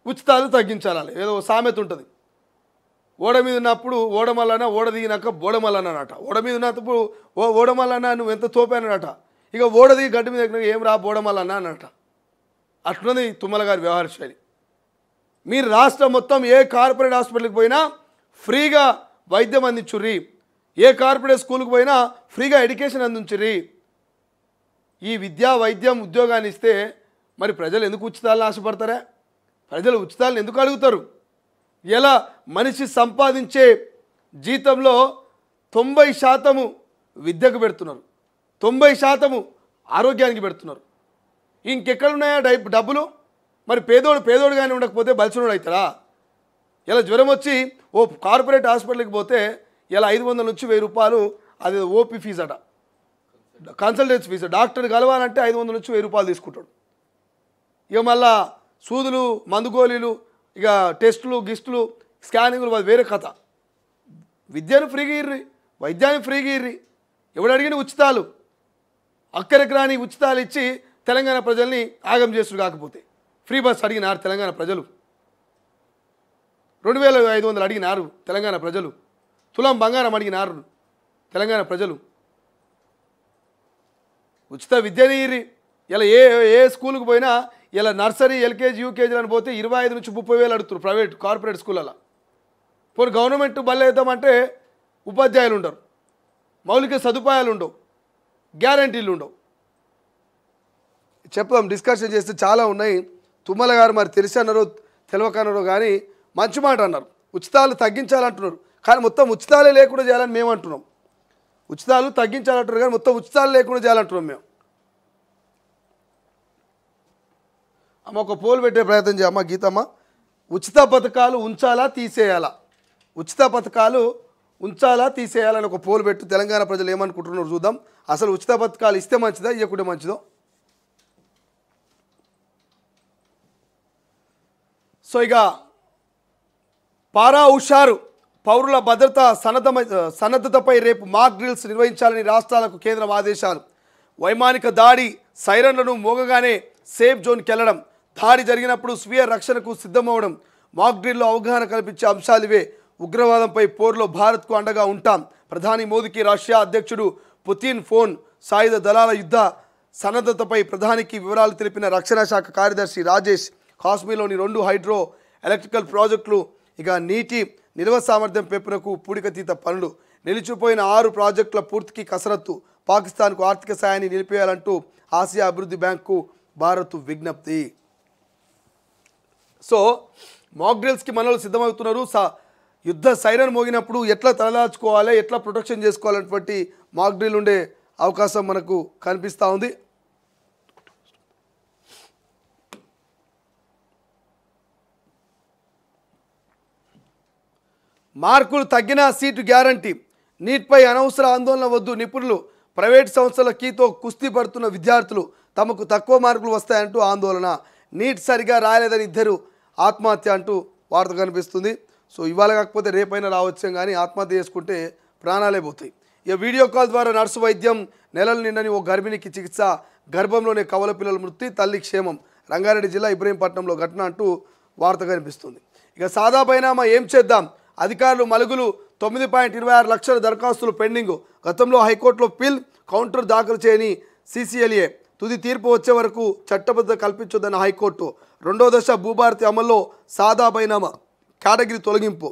ఉచితాలు తగ్గించాలి. ఏదో సామెత ఉంటుంది, ఓడ మీద ఉన్నప్పుడు ఓడమల్లన, ఓడ దిగినాక బోడమల్లనట. ఓడ మీద ఉన్నప్పుడు ఓడమల్లన నువ్వు ఎంత తోపానట, ఇక ఓడ దిగి గడ్డి మీద ఏం రా బోడమల్లన అన్నట. అట్లున్నది తుమ్మల గారి వ్యవహార శైలి. మీరు రాష్ట్రం మొత్తం ఏ కార్పొరేట్ హాస్పిటల్కి పోయినా ఫ్రీగా వైద్యం అందించుర్రి, ఏ కార్పొరేట్ స్కూల్కి పోయినా ఫ్రీగా ఎడ్యుకేషన్ అందించుర్రి. ఈ విద్యా, వైద్యం, ఉద్యోగాన్ని ఇస్తే మరి ప్రజలు ఎందుకు ఉచితాలను ఆశపడతారా? ప్రజలు ఉచితాలను ఎందుకు అడుగుతారు? ఎలా మనిషి సంపాదించే జీతంలో 90% విద్యకు పెడుతున్నారు, 90% ఆరోగ్యానికి పెడుతున్నారు. ఇంకెక్కడున్నాయా డబ్బులు? మరి పేదోడు కానీ ఉండకపోతే బలిసినోడు అవుతారా? ఇలా జ్వరం వచ్చి ఓ కార్పొరేట్ హాస్పిటల్కి పోతే ఇలా 500 నుంచి 1000 రూపాయలు అది ఓపీ ఫీజు అట, కన్సల్టెన్సీ ఫీజు. డాక్టర్ కలవాలంటే 500 నుంచి 1000 రూపాయలు తీసుకుంటాడు. ఇక మళ్ళా సూదులు, మందుగోళీలు, ఇక టెస్టులు, గిస్టులు, స్కానింగ్లు, వేరే కథ. విద్యను ఫ్రీగా ఇర్రి, వైద్యాన్ని ఫ్రీగా ఇర్రి. ఎవడు అడిగిన ఉచితాలు, అక్కడికి రాని ఉచితాలు ఇచ్చి తెలంగాణ ప్రజల్ని ఆగం చేస్తుడు. కాకపోతే ఫ్రీ బస్ అడిగినారు తెలంగాణ ప్రజలు, 2,500 అడిగినారు తెలంగాణ ప్రజలు, తులం బంగారం అడిగినారు తెలంగాణ ప్రజలు. ఉచిత విద్యని ఇర్రి. ఇలా ఏ స్కూల్కి పోయినా ఇలా నర్సరీ, ఎల్కేజీ, యూకేజీ అని పోతే 25 నుంచి 30,000 అడుగుతారు ప్రైవేట్ కార్పొరేట్ స్కూళ్ళలో. పోనీ గవర్నమెంట్ బళ్ళు వేద్దామంటే ఉపాధ్యాయులు ఉండరు, మౌలిక సదుపాయాలు ఉండవు, గ్యారంటీలు ఉండవు. చెప్దాం, డిస్కషన్ చేస్తే చాలా ఉన్నాయి. తుమ్మల గారు మరి తెలిసి అన్నారో తెలియకన్నారో కానీ మంచి మాట అన్నారు. ఉచితాలు తగ్గించాలంటున్నారు కానీ మొత్తం ఉచితాలే లేకుండా చేయాలని మేము అంటున్నాం. ఉచితాలు తగ్గించాలంటున్నారు కానీ మొత్తం ఉచితాలు లేకుండా చేయాలంటున్నాం మేము. అమ్మ ఒక పోల్ పెట్టే ప్రయత్నం చేయమ్మ గీతమ్మ. ఉచిత పథకాలు ఉంచాలా తీసేయాలా, ఉచిత పథకాలు ఉంచాలా తీసేయాలని ఒక పోలు పెట్టు. తెలంగాణ ప్రజలు ఏమనుకుంటున్నారు చూద్దాం. అసలు ఉచిత పథకాలు ఇస్తే మంచిదా, ఇవ్వకుంటే మంచిదో. సో ఇక పారా హుషారు, పౌరుల భద్రత సన్నద్ధతపై రేపు మాక్ డ్రిల్స్ నిర్వహించాలని రాష్ట్రాలకు కేంద్రం ఆదేశాలు. వైమానిక దాడి సైరన్లను మోగగానే సేఫ్ జోన్కి వెళ్ళడం, దాడి జరిగినప్పుడు స్వీయ రక్షణకు సిద్ధమవడం, మాక్ డ్రిల్లో అవగాహన కల్పించే అంశాలు ఇవే. ఉగ్రవాదంపై పోరులో భారత్కు అండగా ఉంటాం. ప్రధాని మోదీకి రష్యా అధ్యక్షుడు పుతిన్ ఫోన్. సాయుధ దళాల యుద్ధ సన్నద్ధతపై ప్రధానికి వివరాలు తెలిపిన రక్షణ శాఖ కార్యదర్శి రాజేష్. కాశ్మీర్లోని 2 హైడ్రో ఎలక్ట్రికల్ ప్రాజెక్టులు, ఇక నీటి నిల్వ సామర్థ్యం పెంపునకు పూడికతీత పనులు. నిలిచిపోయిన 6 ప్రాజెక్టుల పూర్తికి కసరత్తు. పాకిస్తాన్కు ఆర్థిక సాయాన్ని నిలిపేయాలంటూ ఆసియా అభివృద్ధి బ్యాంకు భారత్ విజ్ఞప్తి. సో మాక్ డ్రిల్స్కి మనలు సిద్ధమవుతున్నారు. యుద్ధ సైరన్ మోగినప్పుడు ఎట్లా తలదాచుకోవాలి, ఎట్లా ప్రొటెక్షన్ చేసుకోవాలన్నటువంటి మాక్ డ్రిల్ ఉండే అవకాశం మనకు కనిపిస్తూ ఉంది. మార్కులు తగ్గినా సీటు గ్యారంటీ. నీట్పై అనవసర ఆందోళన వద్దు నిపుణులు. ప్రైవేట్ సంస్థల కీతో కుస్తీ పడుతున్న విద్యార్థులు. తమకు తక్కువ మార్కులు వస్తాయంటూ ఆందోళన. నీట్ సరిగా రాలేదని ఇద్దరు ఆత్మహత్య అంటూ వార్త కనిపిస్తుంది. సో ఇవాళ కాకపోతే రేపైనా రావచ్చాం, కానీ ఆత్మహత్య చేసుకుంటే ప్రాణాలే పోతాయి. ఇక వీడియో కాల్ ద్వారా నర్సు వైద్యం. నెలలు నిండని ఓ గర్భిణికి చికిత్స. గర్భంలోనే కవల పిల్లల మృతి, తల్లి క్షేమం. రంగారెడ్డి జిల్లా ఇబ్రహీంపట్నంలో ఘటన అంటూ వార్త కనిపిస్తుంది. ఇక సాదా బైనామా ఏం చేద్దాం. అధికారులు మలుగులు. 9.26 లక్షల దరఖాస్తులు పెండింగ్. గతంలో హైకోర్టులో పిల్ కౌంటర్ దాఖలు చేయని CCLA. తుది తీర్పు వచ్చే వరకు చట్టబద్ధత కల్పించొద్దన్న హైకోర్టు. 2వ దశ భూభారతి అమల్లో సాదా బైనామా కేటగిరీ తొలగింపు.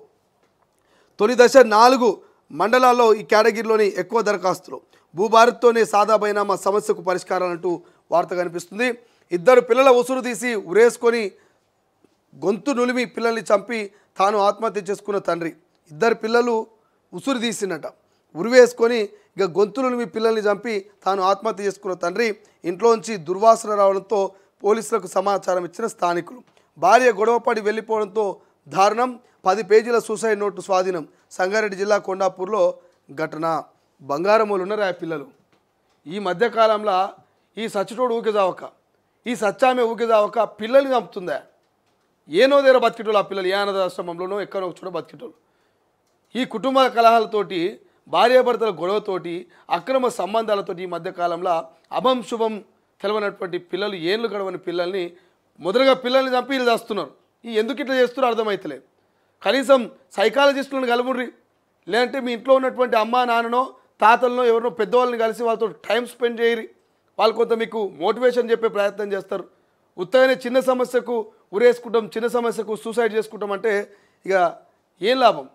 తొలి దశ 4 మండలాల్లో ఈ కేటగిరీలోని ఎక్కువ దరఖాస్తులు. భూభారత్తోనే సాదా బైనామా సమస్యకు పరిష్కారాలంటూ వార్త కనిపిస్తుంది. 2 పిల్లల ఉసురు తీసి ఉరేసుకొని గొంతు నులిమి పిల్లల్ని చంపి తాను ఆత్మహత్య చేసుకున్న తండ్రి. 2 పిల్లలు ఉసురు తీసినట, ఉరివేసుకొని ఇక గొంతు నులిమి పిల్లల్ని చంపి తాను ఆత్మహత్య చేసుకున్న తండ్రి. ఇంట్లోంచి దుర్వాసన రావడంతో పోలీసులకు సమాచారం ఇచ్చిన స్థానికులు. భార్య గొడవపడి వెళ్ళిపోవడంతో దారుణం. 10 పేజీల సూసైడ్ నోటు స్వాధీనం. సంగారెడ్డి జిల్లా కొండాపూర్లో ఘటన. బంగారమూలు ఉన్నారు ఆ పిల్లలు. ఈ మధ్యకాలంలో ఈ సచ్చిటోడు ఊకే చావక, ఈ సచ్చామె ఊకే చావక పిల్లల్ని చంపుతుందా? ఏనో దగ్గర బతికేటోళ్ళు ఆ పిల్లలు. ఏ అనాథాశ్రమంలోనో ఎక్కడో ఒక చోట బతికేటోళ్ళు. ఈ కుటుంబ కలహాలతోటి, భార్యాభర్తల గొడవతోటి, అక్రమ సంబంధాలతోటి ఈ మధ్యకాలంలో అభం శుభం తెలవనటువంటి పిల్లలు, ఏళ్ళు గడవని పిల్లల్ని, మొదలుగా పిల్లల్ని చంపి వీళ్ళు చేస్తున్నారు. ఈ ఎందుకు ఇట్లా చేస్తున్నారో అర్థమవుతలేదు. కనీసం సైకాలజిస్టులను కలుపుర్రి, లేదంటే మీ ఇంట్లో ఉన్నటువంటి అమ్మా నాన్ననో తాతలనో ఎవరినో పెద్దవాళ్ళని కలిసి వాళ్ళతో టైం స్పెండ్ చేయరి. వాళ్ళు కొంత మీకు మోటివేషన్ చెప్పే ప్రయత్నం చేస్తారు. ఉత్తగానే చిన్న సమస్యకు ఉరేసుకుంటాం, చిన్న సమస్యకు సూసైడ్ చేసుకుంటాం అంటే ఇక ఏం లాభం?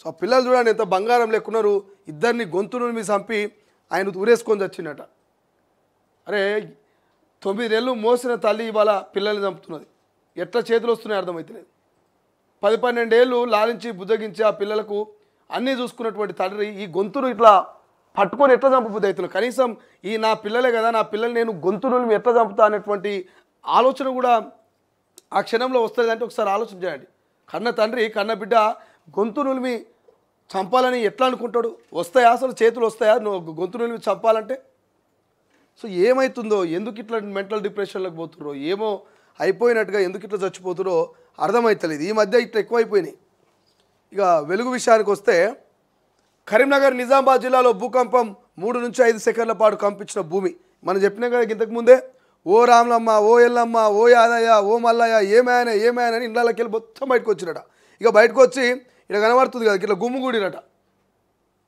సో ఆ పిల్లలు చూడండి ఎంత బంగారం లేకున్నారు. 2 గొంతులను మీ చంపి ఆయన ఉరేసుకొని చచ్చిండట. అరే 9 నెలలు మోసిన తల్లి ఇవాళ పిల్లల్ని చంపుతున్నది. ఎట్లా చేతులు వస్తున్నాయి అర్థమవుతలేదు. 10-12 ఏళ్ళు లాలించి బుద్ధగించి ఆ పిల్లలకు అన్నీ చూసుకున్నటువంటి తండ్రి ఈ గొంతును ఇట్లా పట్టుకొని ఎట్లా చంపబుద్ధి అవుతున్నారు. కనీసం ఈ నా పిల్లలే కదా, నా పిల్లల్ని నేను గొంతును ఎట్లా చంపుతా అనేటువంటి ఆలోచన కూడా ఆ క్షణంలో వస్తుంది. అంటే ఒకసారి ఆలోచన చేయండి. కన్న తండ్రి కన్న బిడ్డ గొంతు నులిమి చంపాలని ఎట్లా అనుకుంటాడు? వస్తాయా అసలు చేతులు వస్తాయా నువ్వు గొంతు నులిమి చంపాలంటే? సో ఏమవుతుందో, ఎందుకు ఇట్లా మెంటల్ డిప్రెషన్లోకి పోతుర్రో, ఏమో అయిపోయినట్టుగా ఎందుకు ఇట్లా చచ్చిపోతురో అర్థమవుతలేదు. ఈ మధ్య ఇట్లా ఎక్కువైపోయినాయి. ఇక వెలుగు విషయానికి వస్తే కరీంనగర్ నిజామాబాద్ జిల్లాలో భూకంపం. 3 నుంచి 5 సెకండ్ల పాటు కంపించిన భూమి. మనం చెప్పినా కదా ఇంతకుముందే. ఓ రామలమ్మ, ఓ ఎల్లమ్మ, ఓ యాదయ్య, ఓ మల్లయ్య, ఏమాయన అని ఇళ్ళకి వెళ్ళి మొత్తం బయటకు వచ్చినట. ఇక బయటకు వచ్చి ఇక్కడ కనబడుతుంది కదా ఇట్లా గుమ్ముగూడినట.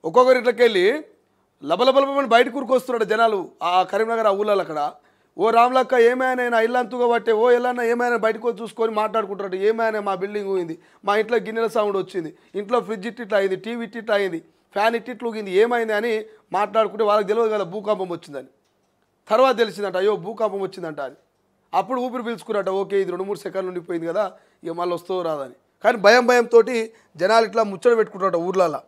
ఒక్కొక్కరు ఇట్లకి వెళ్ళి లబలబలమని బయటకు కూరుకొస్తున్నాడు జనాలు ఆ కరీంనగర్ ఆ ఊళ్ళలో. అక్కడ ఓ రామలక్క ఏమైనా ఇల్లంతుగా పట్టే, ఓ ఎల్లన్న ఏమైనా బయటకు వచ్చి చూసుకొని మాట్లాడుకుంటారట. ఏమైనా మా బిల్డింగ్ పోయింది, మా ఇంట్లో గిన్నెల సౌండ్ వచ్చింది, ఇంట్లో ఫ్రిడ్జ్ ఇట్లా అయింది, టీవీ ఇట్లా అయింది, ఫ్యాన్ ఇట్లా ఊగింది, ఏమైంది అని మాట్లాడుకుంటే వాళ్ళకి తెలియదు కదా భూకంపం వచ్చిందని. తర్వాత తెలిసిందంట అయ్యో భూకంపం వచ్చిందంట అని. అప్పుడు ఊపిరి పీల్చుకున్నట్ట. ఓకే ఇది 2-3 సెకండ్లు ఉండిపోయింది కదా, ఇక మళ్ళీ వస్తుందో రాదని. కానీ భయంతో జనాలు ఇట్లా ముచ్చట పెట్టుకుంటారట ఊర్లలో.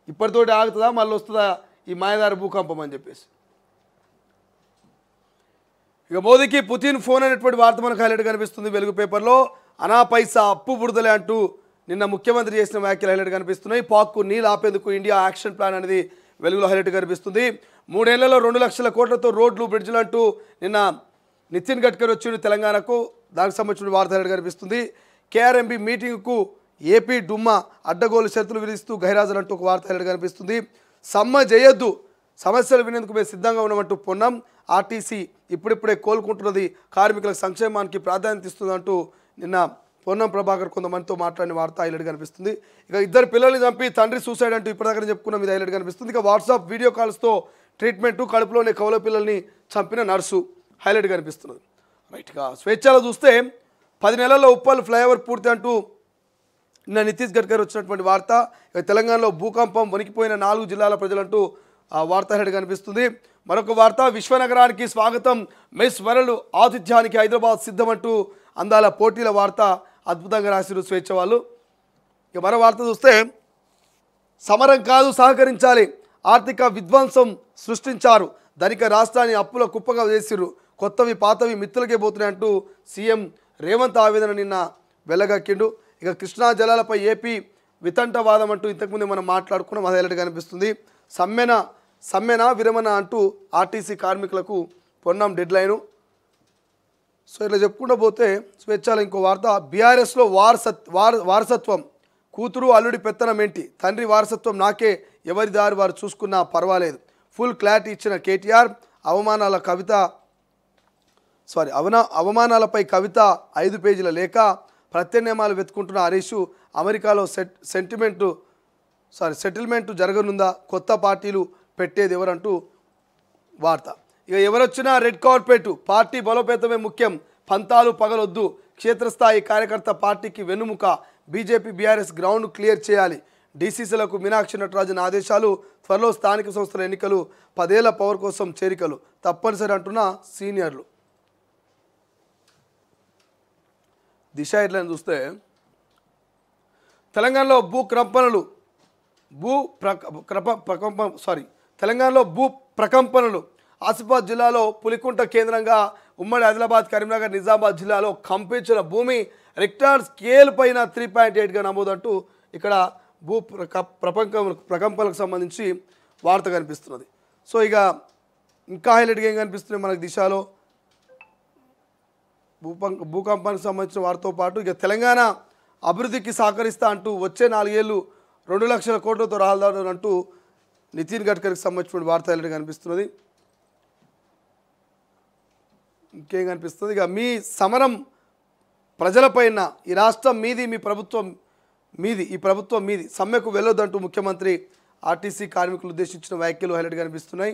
ఇప్పటితోటి ఆగుతుందా మళ్ళీ వస్తుందా ఈ మాయదారి భూకంపం అని చెప్పేసి. ఇక మోదీకి పుతిన్ ఫోన్ అనేటువంటి వార్త మనకు హైలైట్ కనిపిస్తుంది వెలుగు పేపర్లో. అనా పైసా అప్పు బుడదలే అంటూ నిన్న ముఖ్యమంత్రి చేసిన వ్యాఖ్యలు హైలైట్ కనిపిస్తున్నాయి. పాక్కు నీళ్ళు ఆపేందుకు ఇండియా యాక్షన్ ప్లాన్ అనేది వెలుగులో హైలైట్ కనిపిస్తుంది. 3 ఏళ్లలో 2 లక్షల కోట్లతో రోడ్లు బ్రిడ్జ్లు అంటూ నిన్న నితిన్ గడ్కరీ వచ్చిండు తెలంగాణకు. దానికి సంబంధించిన వార్త హైలైట్ కనిపిస్తుంది. కేఆర్ఎంబి మీటింగ్కు ఏపీ డుమ్మా అడ్డగోలు షరతులు విధిస్తూ గైరాజులు అంటూ ఒక వార్త హైలైట్ కనిపిస్తుంది. సమ్మె చేయొద్దు, సమస్యలు వినేందుకు మేము సిద్ధంగా ఉన్నామంటూ పొన్నం. ఆర్టీసీ ఇప్పుడిప్పుడే కోలుకుంటున్నది, కార్మికుల సంక్షేమానికి ప్రాధాన్యత ఇస్తుందంటూ నిన్న పొన్నం ప్రభాకర్ కొంతమందితో మాట్లాడిన వార్త హైలైట్ కనిపిస్తుంది. ఇక 2 పిల్లల్ని చంపి తండ్రి సూసైడ్ అంటూ ఇప్పటిదాకా చెప్పుకున్నాం, ఇది హైలైట్ కనిపిస్తుంది. ఇక వాట్సాప్ వీడియో కాల్స్తో ట్రీట్మెంటు, కడుపులోనే కౌల పిల్లల్ని చంపిన నర్సు హైలైట్ కనిపిస్తున్నది. రైట్గా స్వేచ్ఛలో చూస్తే 10 నెలల్లో ఉప్పల్ ఫ్లైఓవర్ పూర్తి అంటూ నిన్న నితీష్ గడ్కరీ వచ్చినటువంటి వార్త. ఇక తెలంగాణలో భూకంపం వణికిపోయిన 4 జిల్లాల ప్రజలంటూ ఆ వార్త హైలైట్ కనిపిస్తుంది. మరొక వార్త, విశ్వనగరానికి స్వాగతం, మిస్ వరల్డ్ ఆతిథ్యానికి హైదరాబాద్ సిద్ధమంటూ అందాల పోటీల వార్త అద్భుతంగా రాసిరు స్వేచ్ఛ వాళ్ళు. ఇక మరో వార్త చూస్తే, సమరం కాదు సహకరించాలి, ఆర్థిక విధ్వంసం సృష్టించారు, ధనిక రాష్ట్రాన్ని అప్పుల కుప్పగా చేసిరు, కొత్తవి పాతవి మిత్తులకే పోతున్నాయి అంటూ సీఎం రేవంత్ ఆవేదన నిన్న వెళ్ళగక్కిండు. ఇక కృష్ణా జలాలపై ఏపీ వితంటవాదం అంటూ ఇంతకుముందే మనం మాట్లాడుకున్నాం, అది హైలైట్ కనిపిస్తుంది. సమ్మెన విరమణ అంటూ ఆర్టీసీ కార్మికులకు పొన్నం డెడ్లైను. సో ఇట్లా చెప్పుకుంటూ పోతే స్వేచ్ఛలో ఇంకో వార్త, బీఆర్ఎస్లో వారసత్వం, కూతురు అల్లుడి పెత్తనం ఏంటి, తండ్రి వారసత్వం నాకే, ఎవరి దారి వారు చూసుకున్నా పర్వాలేదు, ఫుల్ క్లారిటీ ఇచ్చిన కేటీఆర్. అవమానాలపై కవిత 5 పేజీల లేఖ, ప్రత్యామ్నాయాలు వెతుకుంటున్న హరీషు, అమెరికాలో సెటిల్మెంటు జరగనుందా, కొత్త పార్టీలు పెట్టేది ఎవరంటూ వార్త. ఇక ఎవరొచ్చినా రెడ్ కార్పెట్, పార్టీ బలోపేతమే ముఖ్యం, పంతాలు పగలొద్దు, క్షేత్రస్థాయి కార్యకర్త పార్టీకి వెన్నుముక, బీజేపీ బీఆర్ఎస్ గ్రౌండ్ క్లియర్ చేయాలి, డీసీసీలకు మీనాక్షి నటరాజన్ ఆదేశాలు, త్వరలో స్థానిక సంస్థల ఎన్నికలు, 10 ఏళ్ల పవర్ కోసం చేరికలు తప్పనిసరి అంటున్న సీనియర్లు. దిశ హెడ్లైన్ చూస్తే, తెలంగాణలో తెలంగాణలో భూ ప్రకంపనలు, ఆసిఫాబాద్ జిల్లాలో పులికుంట కేంద్రంగా ఉమ్మడి ఆదిలాబాద్, కరీంనగర్, నిజామాబాద్ జిల్లాలో కంపించిన భూమి రిక్టార్ స్కేల్ పైన 3.8గా నమోదంటూ ఇక్కడ భూ ప్రకంపనలకు సంబంధించి వార్త కనిపిస్తున్నది. సో ఇక ఇంకా హైలైట్గా ఏం కనిపిస్తుంది మనకు దిశలో భూకంపానికి సంబంధించిన వారితో పాటు, ఇక తెలంగాణ అభివృద్ధికి సహకరిస్తా అంటూ వచ్చే 4 ఏళ్ళు 2 లక్షల కోట్లతో రాజధాని అంటూ నితిన్ గడ్కరీకి సంబంధించిన వార్త హైలైట్ కనిపిస్తున్నది. ఇంకేం కనిపిస్తుంది, ఇక మీ సమరం ప్రజలపైన, ఈ రాష్ట్రం మీది, మీ ప్రభుత్వం మీది, ఈ ప్రభుత్వం మీది, సమ్మెకు వెళ్ళొద్దంటూ ముఖ్యమంత్రి ఆర్టీసీ కార్మికులు ఉద్దేశించిన వ్యాఖ్యలు హైలైట్ కనిపిస్తున్నాయి.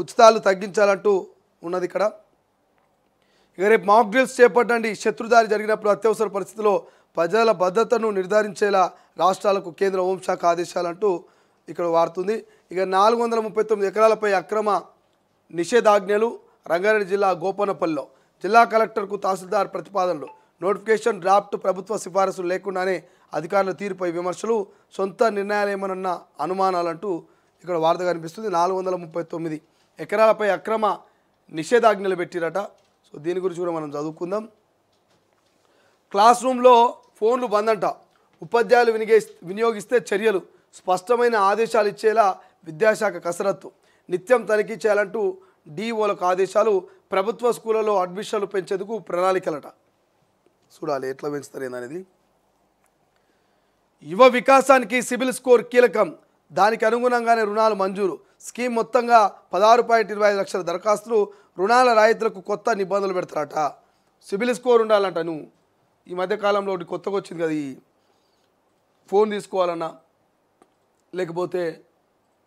ఉచితాలు తగ్గించాలంటూ ఉన్నది ఇక్కడ. ఇక రేపు మాక్ డ్రిల్స్ చేపట్టండి, శత్రుదారి జరిగినప్పుడు అత్యవసర పరిస్థితిలో ప్రజల భద్రతను నిర్ధారించేలా రాష్ట్రాలకు కేంద్ర హోంశాఖ ఆదేశాలంటూ ఇక్కడ వారుతుంది. ఇక 439 ఎకరాలపై అక్రమ నిషేధాజ్ఞలు, రంగారెడ్డి జిల్లా గోపనపల్లిలో జిల్లా కలెక్టర్కు తహసీల్దార్ ప్రతిపాదనలు, నోటిఫికేషన్ డ్రాఫ్ట్, ప్రభుత్వ సిఫారసులు లేకుండానే అధికారుల తీరుపై విమర్శలు, సొంత నిర్ణయాలేమన్న అనుమానాలంటూ ఇక్కడ వార్త కనిపిస్తుంది. 439 ఎకరాలపై అక్రమ నిషేధాజ్ఞలు పెట్టిరట. సో దీని గురించి కూడా మనం చదువుకుందాం. క్లాస్ రూమ్లో ఫోన్లు బంద్ అంట, ఉపాధ్యాయులు వినియోగిస్తే చర్యలు, స్పష్టమైన ఆదేశాలు ఇచ్చేలా విద్యాశాఖ కసరత్తు, నిత్యం తనిఖీ చేయాలంటూ డిఓలకు ఆదేశాలు, ప్రభుత్వ స్కూళ్ళలో అడ్మిషన్లు పెంచేందుకు ప్రణాళికలట. చూడాలి ఎట్లా పెంచుతారు ఏందనేది. యువ వికాసానికి సిబిల్ స్కోర్ కీలకం, దానికి అనుగుణంగానే రుణాలు మంజూరు, స్కీమ్ మొత్తంగా 16.25 లక్షల దరఖాస్తులు, రుణాల రాయితీలకు కొత్త నిబంధనలు పెడతారట. సిబిల్ స్కోర్ ఉండాలంట. నువ్వు ఈ మధ్యకాలంలో ఒకటి కొత్తగా వచ్చింది కదా, ఈ ఫోన్ తీసుకోవాలన్నా లేకపోతే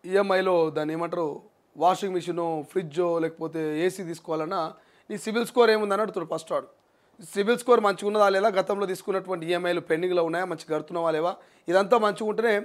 ఈఎంఐలో దాన్ని ఏమంటారు, వాషింగ్ మిషను, ఫ్రిడ్జో లేకపోతే ఏసీ తీసుకోవాలన్నా నీ సిబిల్ స్కోర్ ఏముందని అడుగుతాడు ఫస్ట్ వాడు. సిబిల్ స్కోర్ మంచిగా ఉన్నదా లేదా, గతంలో తీసుకున్నటువంటి ఈఎంఐలు పెండింగ్లో ఉన్నాయా, మంచిగా కడుతున్నావా లేవా, ఇదంతా మంచిగా ఉంటేనే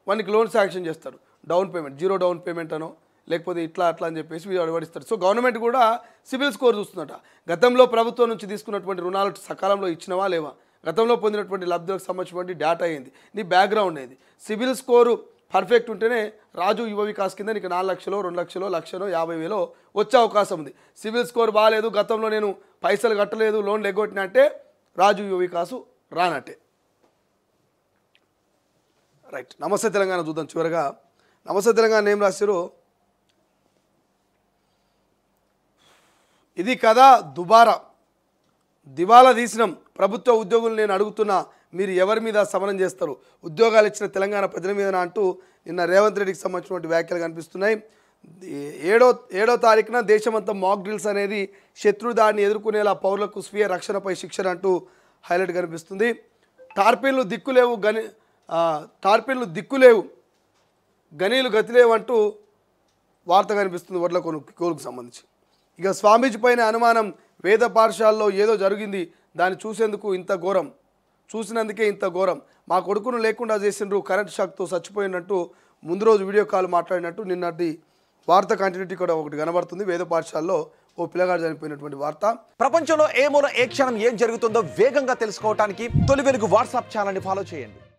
వానికి లోన్ శాంక్షన్ చేస్తాడు. డౌన్ పేమెంట్, 0 డౌన్ పేమెంట్ అనో లేకపోతే ఇట్లా అట్లా అని చెప్పేసి వీడు అడవడిస్తాడు. సో గవర్నమెంట్ కూడా సిబిల్ స్కోర్ చూస్తుందట. గతంలో ప్రభుత్వం నుంచి తీసుకున్నటువంటి రుణాలు సకాలంలో ఇచ్చినవా లేవా, గతంలో పొందినటువంటి లబ్ధులకు సంబంధించినటువంటి డేటా అయింది, నీ బ్యాక్గ్రౌండ్ అయింది. సిబిల్ స్కోరు పర్ఫెక్ట్ ఉంటేనే రాజు యువ వికాస్ కింద నీకు 4 లక్షలు, 2 లక్షలు, 1,50,000 వచ్చే అవకాశం ఉంది. సిబిల్ స్కోర్ బాగాలేదు, గతంలో నేను పైసలు కట్టలేదు, లోన్లు ఎగ్గొట్టినా అంటే రాజు యువికాసు రానట్టే. రైట్, నమస్తే తెలంగాణ చూద్దాం చివరిగా. నమస్తే తెలంగాణ ఏం రాశారు? ఇది కదా దుబారా, దివాలా తీసినాం, ప్రభుత్వ ఉద్యోగులు నేను అడుగుతున్నా, మీరు ఎవరి మీద సమరం చేస్తారు? ఉద్యోగాలు ఇచ్చిన తెలంగాణ ప్రజల మీద అంటూ నిన్న రేవంత్ రెడ్డికి సంబంధించినటువంటి వ్యాఖ్యలు కనిపిస్తున్నాయి. 7వ తారీఖున దేశమంతా మాక్ డ్రిల్స్ అనేది శత్రు దాడిని ఎదుర్కొనేలా పౌరులకు స్వీయ రక్షణపై శిక్షణ అంటూ హైలైట్ కనిపిస్తుంది. టార్పిన్లు దిక్కులేవు గనీలు గతిలేవు అంటూ వార్త కనిపిస్తుంది వడ్ల కొనుగోలుకు సంబంధించి. ఇక స్వామీజీ పైన అనుమానం, వేద పాఠశాలలో ఏదో జరిగింది, దాన్ని చూసినందుకే ఇంత ఘోరం, మా కొడుకును లేకుండా చేసిండ్రు, కరెంట్ షాక్తో చచ్చిపోయినట్టు ముందు రోజు వీడియో కాల్ మాట్లాడినట్టు నిన్నటి వార్త కంటిన్యూటీ కూడా ఒకటి కనబడుతుంది. వేద పాఠశాలలో ఓ పిల్లగాడు చనిపోయినటువంటి వార్త. ప్రపంచంలో ఏ మూల ఏ క్షణం ఏం జరుగుతుందో వేగంగా తెలుసుకోవడానికి తొలి వెలుగు వాట్సాప్ ఛానల్ని ఫాలో చేయండి.